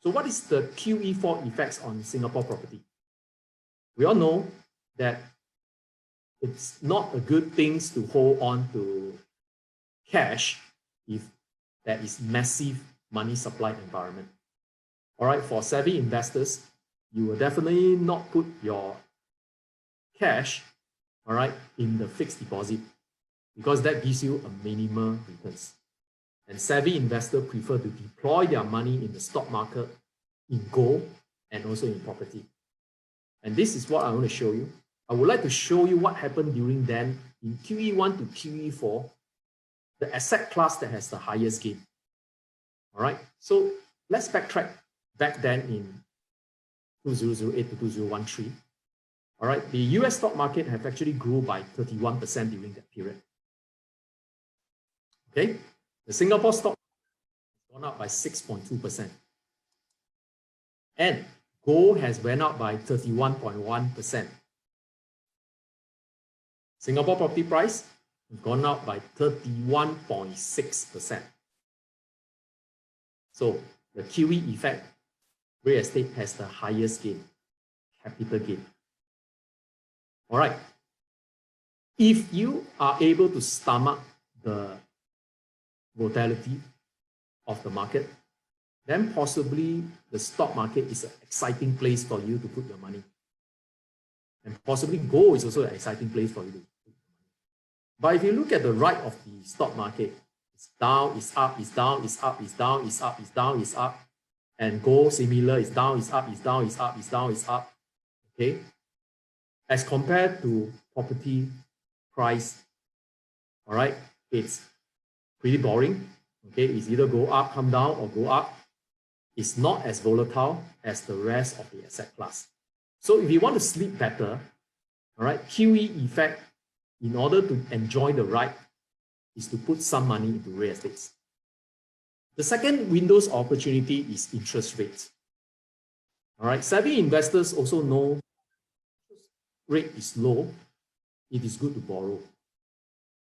So what is the QE4 effects on Singapore property? We all know that it's not a good thing to hold on to cash if there is massive money supply environment. All right, for savvy investors, you will definitely not put your cash, all right, in the fixed deposit because that gives you a minimal returns. And savvy investors prefer to deploy their money in the stock market, in gold, and also in property. And this is what I want to show you. I would like to show you what happened during then in QE1 to QE4, the asset class that has the highest gain. All right, so let's backtrack back then in 2008 to 2013. All right, the US stock market have actually grew by 31% during that period. Okay, the Singapore stock has gone up by 6.2%. And gold has went up by 31.1%. Singapore property price has gone up by 31.6%. So the QE effect, real estate has the highest gain, capital gain. All right. If you are able to stomach the volatility of the market, then possibly the stock market is an exciting place for you to put your money. And possibly gold is also an exciting place for you to put your money. But if you look at the right of the stock market, it's down, it's up, it's down, it's up, it's down, it's up, it's down, it's up. And gold similar, it's down, it's up, it's down, it's up, it's down, it's up. Okay? As compared to property price, all right, it's pretty boring. Okay, it's either go up, come down, or go up. It's not as volatile as the rest of the asset class. So if you want to sleep better, all right, QE effect, in order to enjoy the ride, is to put some money into real estate. The second window's opportunity is interest rates. All right, savvy investors also know rate is low, it is good to borrow.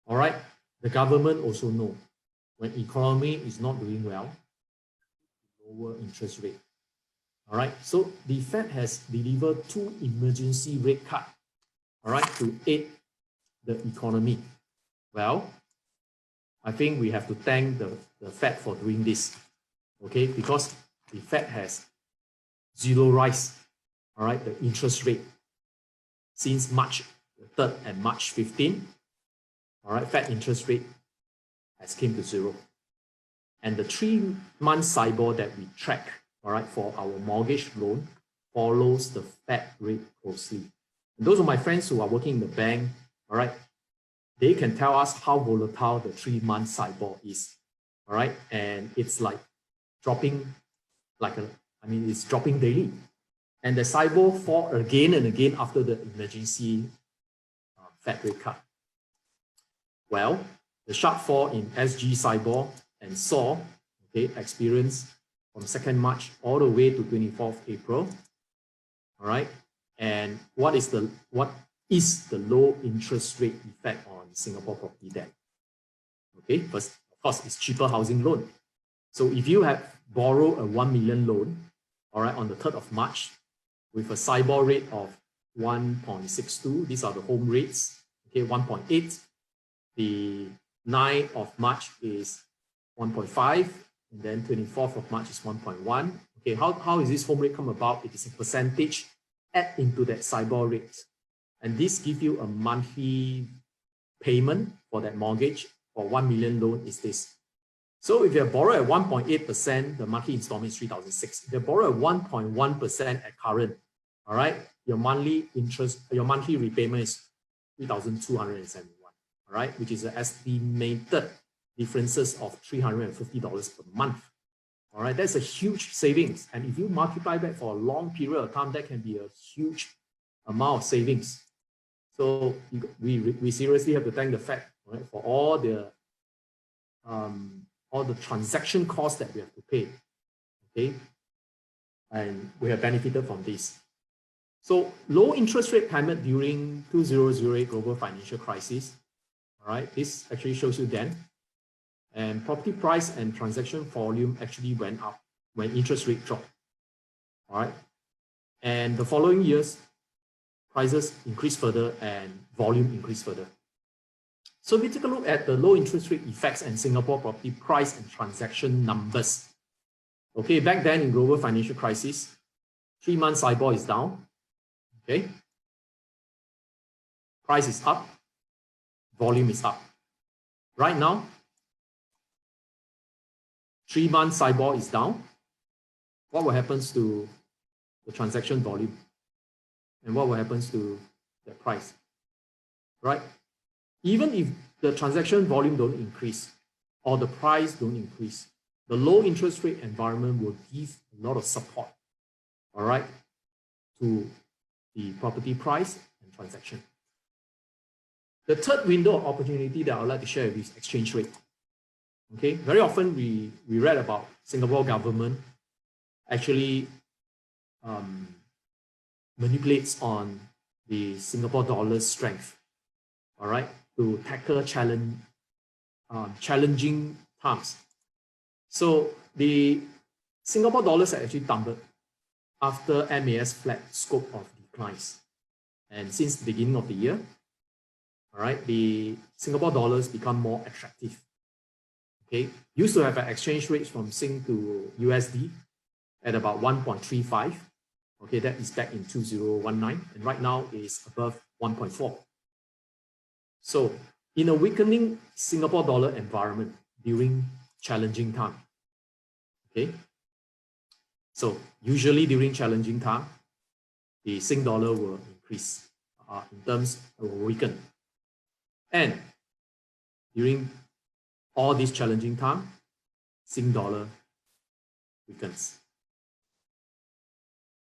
All right, the government also know when economy is not doing well, lower interest rate. All right, so the Fed has delivered 2 emergency rate cuts, all right, to aid the economy. Well, I think we have to thank the Fed for doing this, okay, because the Fed has zero rise, all right, the interest rate since March 3rd and March 15, all right, Fed interest rate has came to zero. And the 3-month SIBOR that we track, all right, for our mortgage loan follows the Fed rate closely. And those are my friends who are working in the bank, all right, they can tell us how volatile the 3-month SIBOR is, all right, and it's like dropping it's dropping daily. And the SIBOR fall again and again after the emergency Fed rate cut. Well, the sharp fall in SG SIBOR and SOR, okay, experienced from 2nd March all the way to 24th April. All right. And what is the low interest rate effect on Singapore property debt? Okay, first, of course, it's cheaper housing loan. So if you have borrowed a 1 million loan, all right, on the 3rd of March with a SIBOR rate of 1.62, these are the home rates, okay, 1.8. The 9th of March is 1.5, and then 24th of March is 1.1. Okay, how is this home rate come about? It is a percentage add into that SIBOR rate. And this gives you a monthly payment for that mortgage for 1 million loan is this. So if you borrow at 1.8%, the monthly installment is 3,006. If you borrow at 1.1% at current, all right, your monthly repayment is 3,271, all right, which is an estimated differences of $350 per month. All right, that's a huge savings. And if you multiply that for a long period of time, that can be a huge amount of savings. So we seriously have to thank the Fed, right, for all the transaction costs that we have to pay. Okay, and we have benefited from this. So low interest rate climate during 2008 global financial crisis. All right, this actually shows you then. And property price and transaction volume actually went up when interest rate dropped. All right. And the following years, prices increased further and volume increased further. So we take a look at the low interest rate effects and Singapore property price and transaction numbers. Okay, back then in global financial crisis, 3-month SIBOR is down. Okay. Price is up, volume is up. Right now, 3-month SIBOR is down. What will happen to the transaction volume? And what will happen to the price? Right? Even if the transaction volume don't increase or the price don't increase, the low interest rate environment will give a lot of support, all right, to the property price and transaction. The third window of opportunity that I would like to share with you is exchange rate. Okay, very often we read about Singapore government actually manipulates on the Singapore dollar's strength, all right, to tackle challenging times. So the Singapore dollars actually tumbled after MAS flagged scope of declines. And since the beginning of the year, all right, the Singapore dollars become more attractive. Okay, used to have an exchange rate from Sing to USD at about 1.35. Okay, that is back in 2019, and right now is above 1.4. So in a weakening Singapore dollar environment during challenging time, okay, so usually during challenging time, the Sing dollar will increase in terms will weaken. And during all this challenging time, Sing dollar weakens.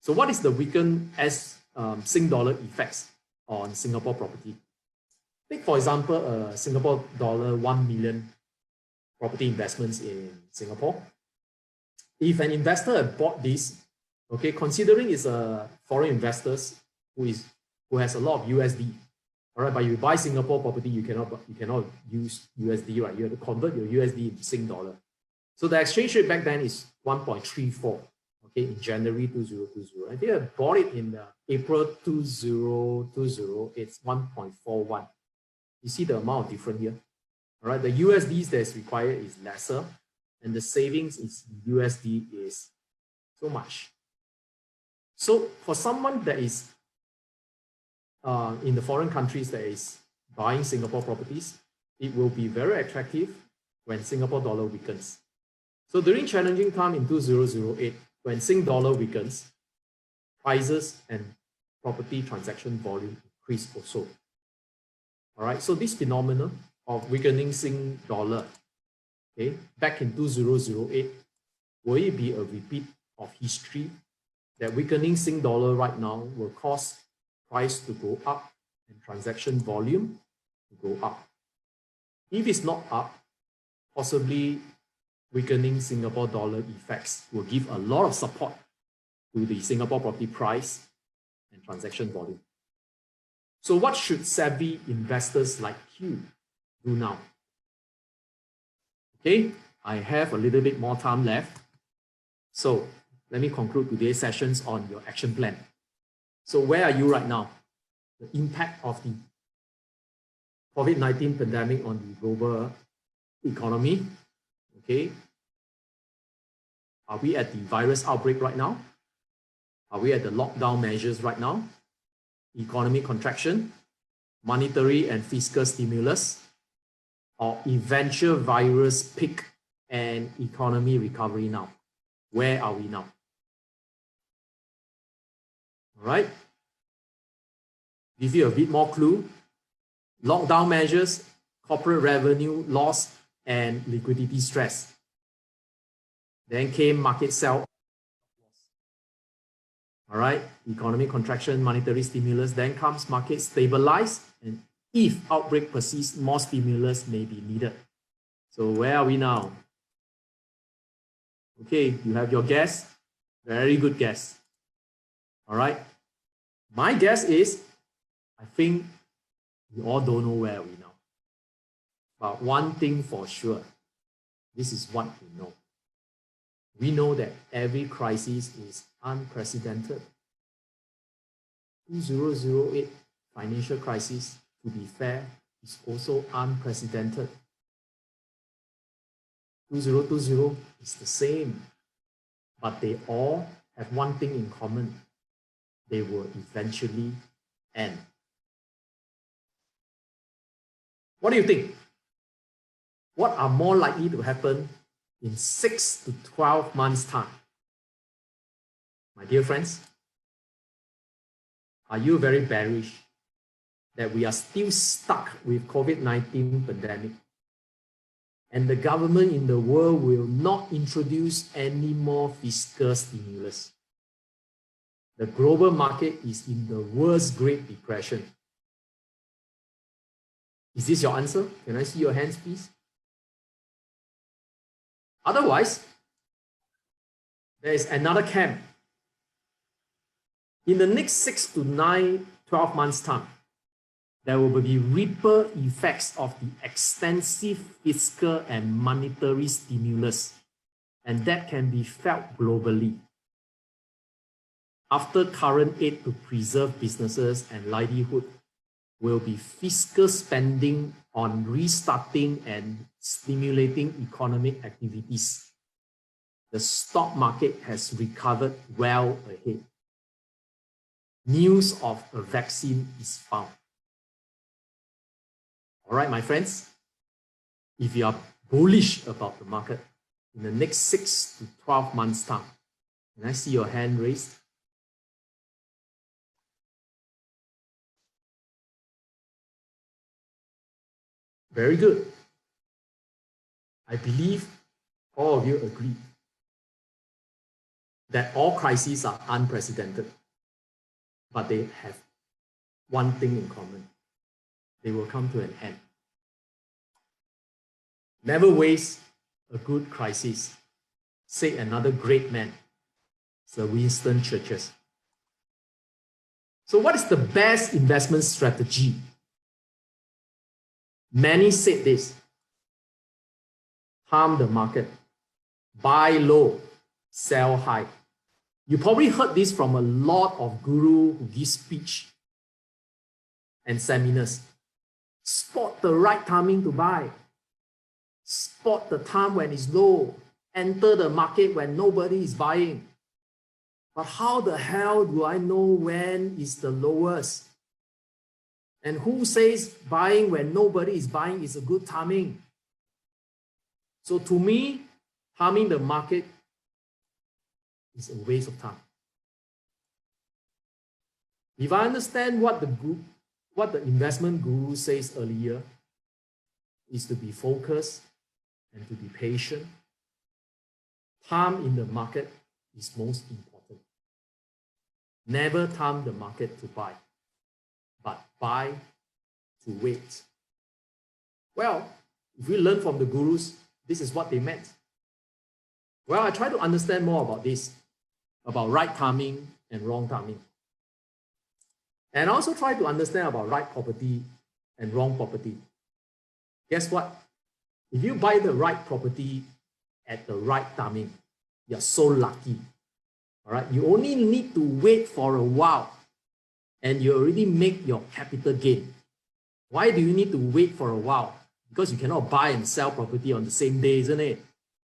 So what is the weakened Sing dollar effects on Singapore property? Take for example, Singapore dollar 1 million property investments in Singapore. If an investor had bought this, okay, considering it's a foreign investors who has a lot of USD, all right, but you buy Singapore property, you cannot use USD, right? You have to convert your USD into Sing dollar. So the exchange rate back then is 1.34, okay, in January 2020. I think I bought it in April 2020, it's 1.41. You see the amount of difference here, all right? The USDs that's required is lesser, and the savings is USD is so much. So for someone that is in the foreign countries that is buying Singapore properties, it will be very attractive when Singapore dollar weakens. So during challenging time in 2008, when Sing dollar weakens, prices and property transaction volume increase also. All right, so this phenomenon of weakening Sing dollar, okay, back in 2008, will it be a repeat of history that weakening Sing dollar right now will cause price to go up and transaction volume to go up? If it's not up, possibly weakening Singapore dollar effects will give a lot of support to the Singapore property price and transaction volume. So what should savvy investors like you do now? Okay, I have a little bit more time left. So let me conclude today's sessions on your action plan. So where are you right now? The impact of the COVID-19 pandemic on the global economy, okay? Are we at the virus outbreak right now? Are we at the lockdown measures right now? Economic contraction, monetary and fiscal stimulus, or eventual virus peak and economy recovery now? Where are we now? All right. Give you a bit more clue. Lockdown measures, corporate revenue loss, and liquidity stress. Then came market sell. All right, economic contraction, monetary stimulus. Then comes market stabilize, and if outbreak persists, more stimulus may be needed. So where are we now? Okay, you have your guess. Very good guess. All right. My guess is, I think we all don't know where we now. But one thing for sure, this is what we know. We know that every crisis is unprecedented. 2008 financial crisis, to be fair, is also unprecedented. 2020 is the same, but they all have one thing in common. They will eventually end. What do you think? What are more likely to happen in 6 to 12 months' time? My dear friends, are you very bearish that we are still stuck with COVID-19 pandemic and the government in the world will not introduce any more fiscal stimulus? The global market is in the worst Great Depression. Is this your answer? Can I see your hands, please? Otherwise, there is another camp. In the next 6 to 12 months' time, there will be ripple effects of the extensive fiscal and monetary stimulus, and that can be felt globally. After current aid to preserve businesses and livelihood, will be fiscal spending on restarting and stimulating economic activities. The stock market has recovered well ahead. News of a vaccine is found. All right, my friends, if you are bullish about the market in the next 6 to 12 months' time, can I see your hand raised? Very good. I believe all of you agree that all crises are unprecedented, but they have one thing in common. They will come to an end. Never waste a good crisis, said another great man, Sir Winston Churchill. So what is the best investment strategy? Many said this: time the market, buy low, sell high. You probably heard this from a lot of gurus who give speech and seminars. Spot the right timing to buy. Spot the time when it's low. Enter the market when nobody is buying. But how the hell do I know when is the lowest? And who says buying when nobody is buying is a good timing? So to me, timing the market is a waste of time. If I understand what the investment guru says earlier, is to be focused and to be patient. Time in the market is most important. Never time the market to buy, but buy to wait. Well, if we learn from the gurus, this is what they meant. Well, I try to understand more about this, about right timing and wrong timing. And I also try to understand about right property and wrong property. Guess what? If you buy the right property at the right timing, you're so lucky. All right, you only need to wait for a while and you already make your capital gain. Why do you need to wait for a while? Because you cannot buy and sell property on the same day, isn't it?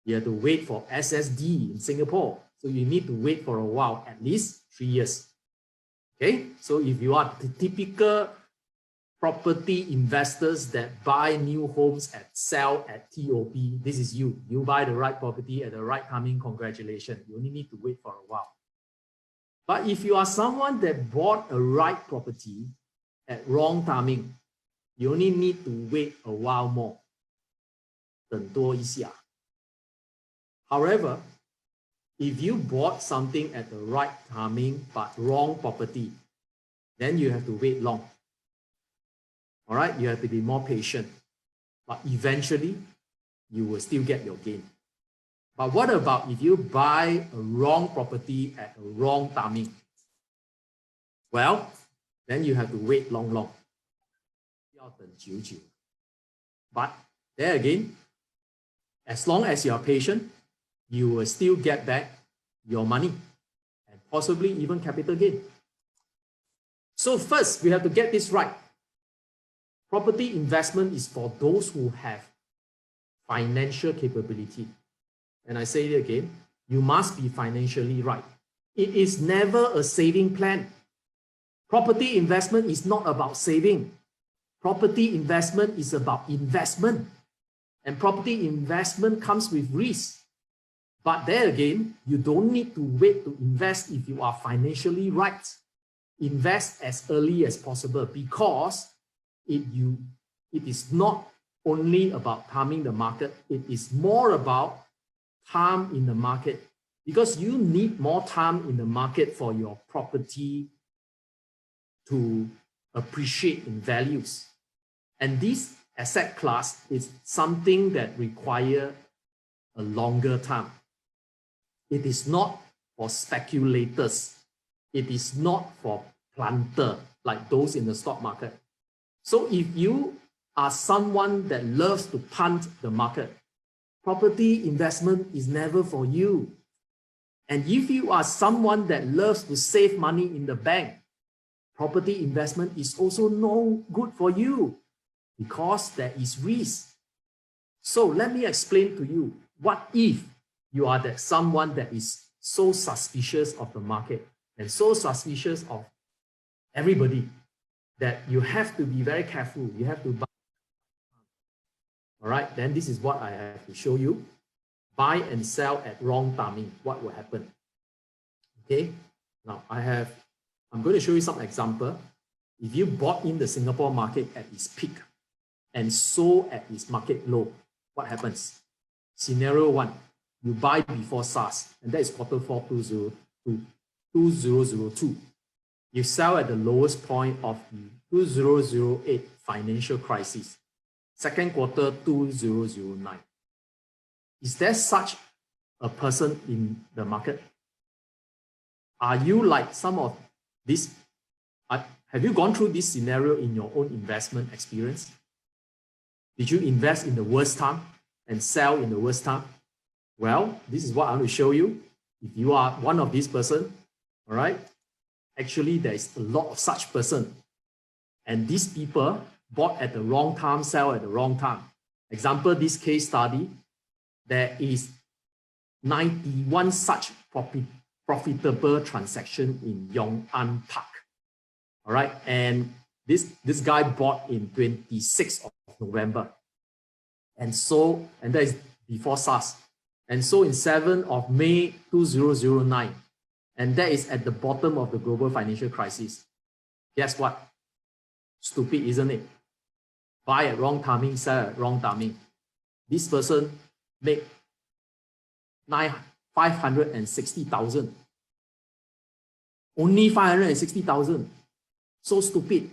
You have to wait for SSD in Singapore. So you need to wait for a while, at least 3 years. Okay, so if you are the typical property investors that buy new homes and sell at TOP, this is you. You buy the right property at the right timing, congratulations. You only need to wait for a while. But if you are someone that bought a right property at wrong timing, you only need to wait a while more. 等多一下. However, if you bought something at the right timing but wrong property, then you have to wait long. All right, you have to be more patient. But eventually, you will still get your gain. But what about if you buy a wrong property at a wrong timing? Well, then you have to wait long. 要等久久. But there again, as long as you are patient, you will still get back your money and possibly even capital gain. So first, we have to get this right. Property investment is for those who have financial capability. And I say it again, you must be financially right. It is never a saving plan. Property investment is not about saving. Property investment is about investment. And property investment comes with risk. But there again, you don't need to wait to invest if you are financially right. Invest as early as possible because it is not only about timing the market, it is more about time in the market, because you need more time in the market for your property to appreciate in values. And this asset class is something that requires a longer time. It is not for speculators. It is not for planter like those in the stock market. So if you are someone that loves to punt the market, property investment is never for you. And if you are someone that loves to save money in the bank, property investment is also no good for you because there is risk. So let me explain to you, what if you are that someone that is so suspicious of the market and so suspicious of everybody that you have to be very careful. You have to buy. All right, then this is what I have to show you. Buy and sell at wrong timing. What will happen? Okay, now I'm going to show you some example. If you bought in the Singapore market at its peak and sold at its market low, what happens? Scenario 1, you buy before SARS, and that is Q4 2002. You sell at the lowest point of the 2008 financial crisis, second quarter 2009. Is there such a person in the market? Are you like some of this? Have you gone through this scenario in your own investment experience? Did you invest in the worst time and sell in the worst time? Well, this is what I want to show you. If you are one of these person, all right, actually there is a lot of such person. And these people bought at the wrong time, sell at the wrong time. Example, this case study, there is 91 such profitable transaction in Yong An Park. All right, and this guy bought in 26th of November. And that is before SARS. And so in 7th of May 2009, and that is at the bottom of the global financial crisis. Guess what? Stupid, isn't it? Buy at wrong timing, sell at wrong timing. This person made 560,000. Only 560,000. So stupid.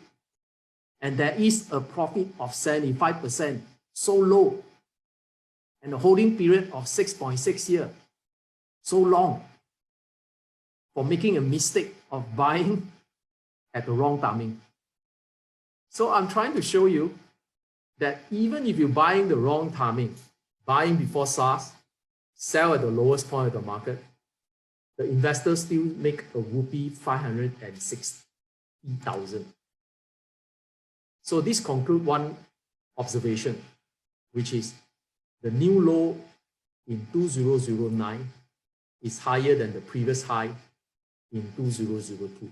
And there is a profit of 75%. So low. And a holding period of 6.6 years. So long. For making a mistake of buying at the wrong timing. So I'm trying to show you that even if you're buying the wrong timing, buying before SARS, sell at the lowest point of the market, the investors still make a whoopee 560,000. So this concludes one observation, which is the new low in 2009 is higher than the previous high in 2002.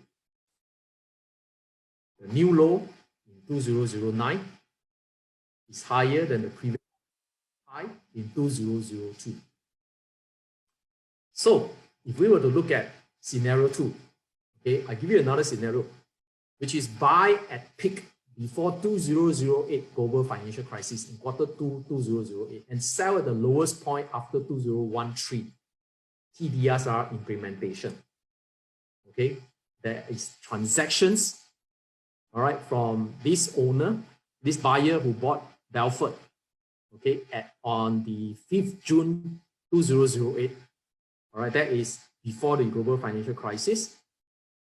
The new low in 2009 is higher than the previous high in 2002. So if we were to look at scenario 2, okay, I give you another scenario, which is buy at peak before 2008 global financial crisis in Q2 2008 and sell at the lowest point after 2013 TDSR implementation. Okay, there is transactions, all right, from this owner, this buyer who bought Belfort, okay, on the 5th June 2008. All right, that is before the global financial crisis,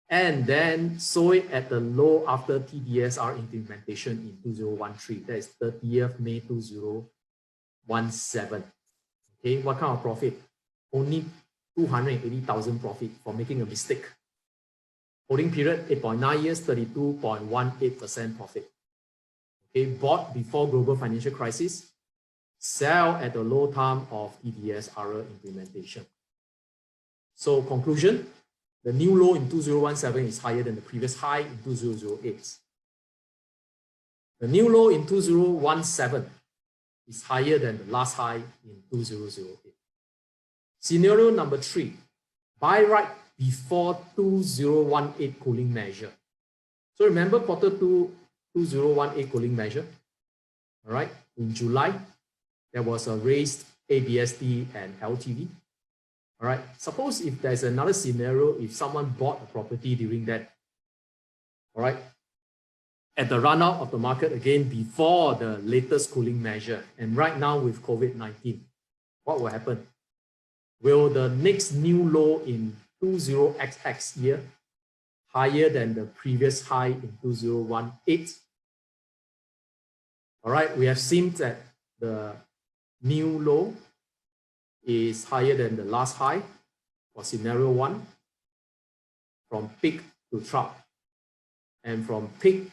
and then sold it at the low after TDSR implementation in 2013. That is 30th May 2017. Okay, what kind of profit? Only 280,000 profit for making a mistake. Holding period 8.9 years, 32.18% profit. Okay, bought before global financial crisis, sell at the low time of TDSR implementation. So conclusion, the new low in 2017 is higher than the previous high in 2008. The new low in 2017 is higher than the last high in 2008. Scenario number 3, buy right before 2018 cooling measure. So remember Q2 2018 cooling measure, all right? In July, there was a raised ABSD and LTV. All right, suppose if there's another scenario, if someone bought a property during that, all right, at the run out of the market again before the latest cooling measure, and right now with COVID-19, what will happen? Will the next new low in 20XX year higher than the previous high in 2018? All right, we have seen that the new low is higher than the last high for scenario 1 from peak to trough. And from peak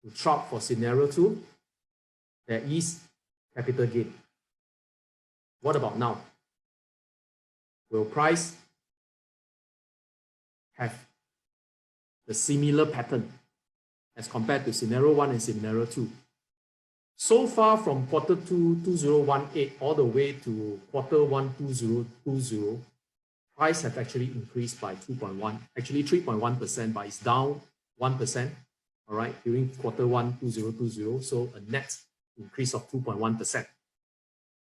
to trough for scenario 2, there is capital gain. What about now? Will price have the similar pattern as compared to scenario 1 and scenario 2? So far from Q2 2018 all the way to Q1 2020, price have actually increased by 2.1, actually 3.1%, but it's down 1%, all right, during Q1 2020, so a net increase of 2.1%.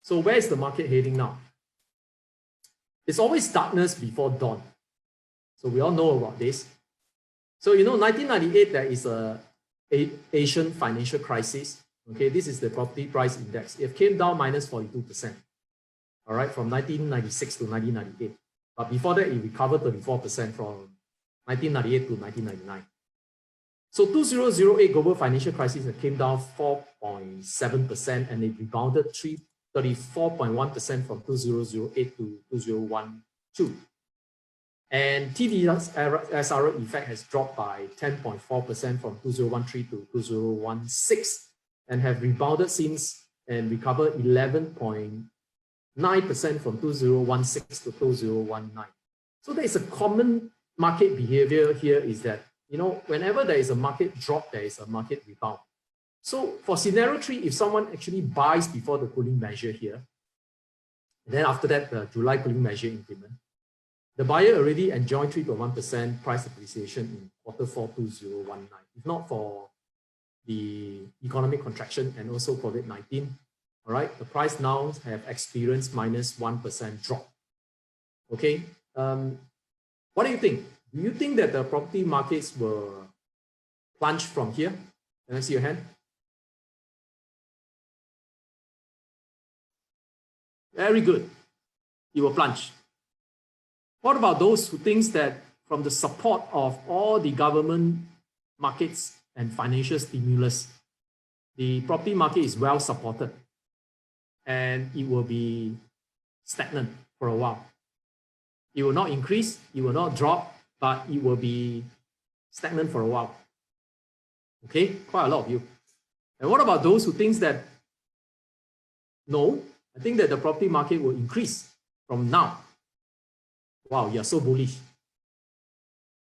So where is the market heading now? It's always darkness before dawn. So we all know about this. So you know, 1998, there is a Asian financial crisis. Okay, this is the property price index. It came down minus 42%, all right, from 1996 to 1998. But before that, it recovered 34% from 1998 to 1999. So 2008 global financial crisis, it came down 4.7% and it rebounded 34.1% from 2008 to 2012. And TDSR effect has dropped by 10.4% from 2013 to 2016. And have rebounded since and recovered 11.9% from 2016 to 2019. So there is a common market behavior here is that, you know, whenever there is a market drop, there is a market rebound. So for scenario 3, if someone actually buys before the cooling measure here, and then after that, the July cooling measure implement, the buyer already enjoyed 3.1% price appreciation in Q4 2019. If not for the economic contraction and also COVID-19, all right, the price now have experienced minus 1% drop. Okay, what do you think? Do you think that the property markets will plunge from here? Can I see your hand? Very good. It will plunge. What about those who think that from the support of all the government markets and financial stimulus, the property market is well supported and it will be stagnant for a while? It will not increase, it will not drop, but it will be stagnant for a while. Okay, quite a lot of you. And what about those who think that, no, I think that the property market will increase from now. Wow, you're so bullish.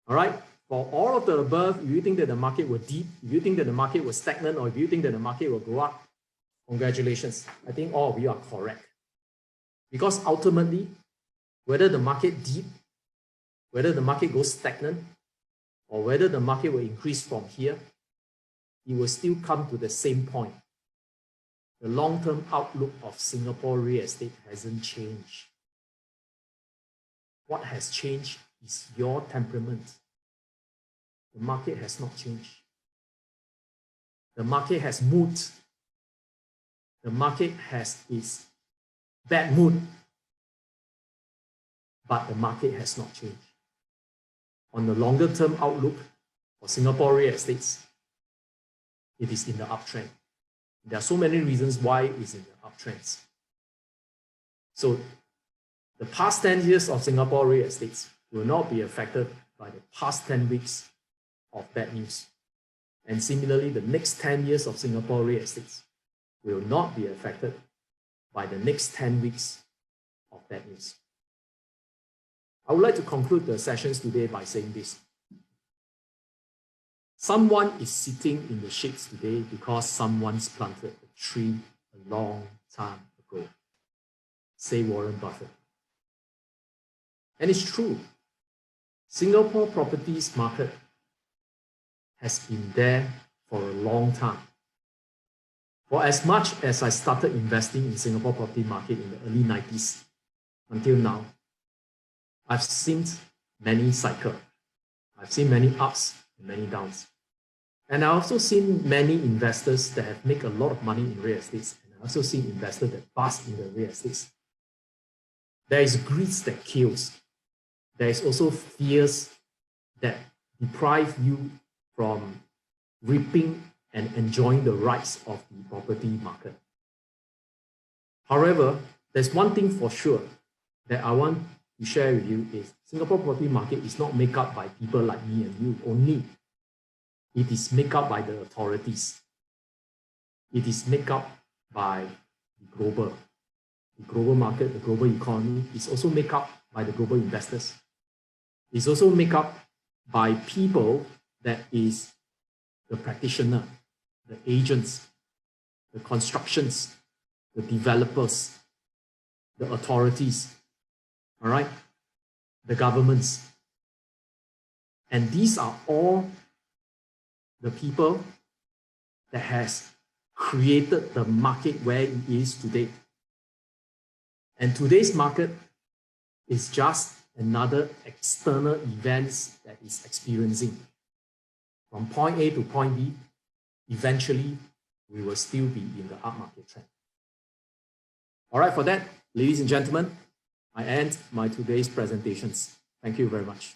All right. For all of the above, if you think that the market will dip, if you think that the market will stagnant, or if you think that the market will go up, congratulations. I think all of you are correct. Because ultimately, whether the market dip, whether the market goes stagnant, or whether the market will increase from here, it will still come to the same point. The long-term outlook of Singapore real estate hasn't changed. What has changed is your temperament. The market has not changed. The market has mood. The market has its bad mood, but the market has not changed. On the longer term outlook for Singapore real estates, it is in the uptrend. There are so many reasons why it's in the uptrends. So the past 10 years of Singapore real estates will not be affected by the past 10 weeks of bad news. And similarly, the next 10 years of Singapore real estates will not be affected by the next 10 weeks of bad news. I would like to conclude the sessions today by saying this. Someone is sitting in the shades today because someone's planted a tree a long time ago. Say Warren Buffett. And it's true. Singapore properties market has been there for a long time. For as much as I started investing in Singapore property market in the early 90s until now, I've seen many cycles. I've seen many ups and many downs. And I've also seen many investors that have made a lot of money in real estate. And I've also seen investors that bust in the real estate. There is greed that kills. There is also fears that deprive you from reaping and enjoying the rights of the property market. However, there's one thing for sure that I want to share with you is Singapore property market is not made up by people like me and you only. It is made up by the authorities. It is made up by the global market, the global economy. It's also made up by the global investors. It's also made up by people that is the practitioner, the agents, the constructions, the developers, the authorities, all right, the governments. And these are all the people that has created the market where it is today. And today's market is just another external events that is experiencing. From point A to point B, eventually we will still be in the upmarket trend. All right, for that, ladies and gentlemen, I end my today's presentations. Thank you very much.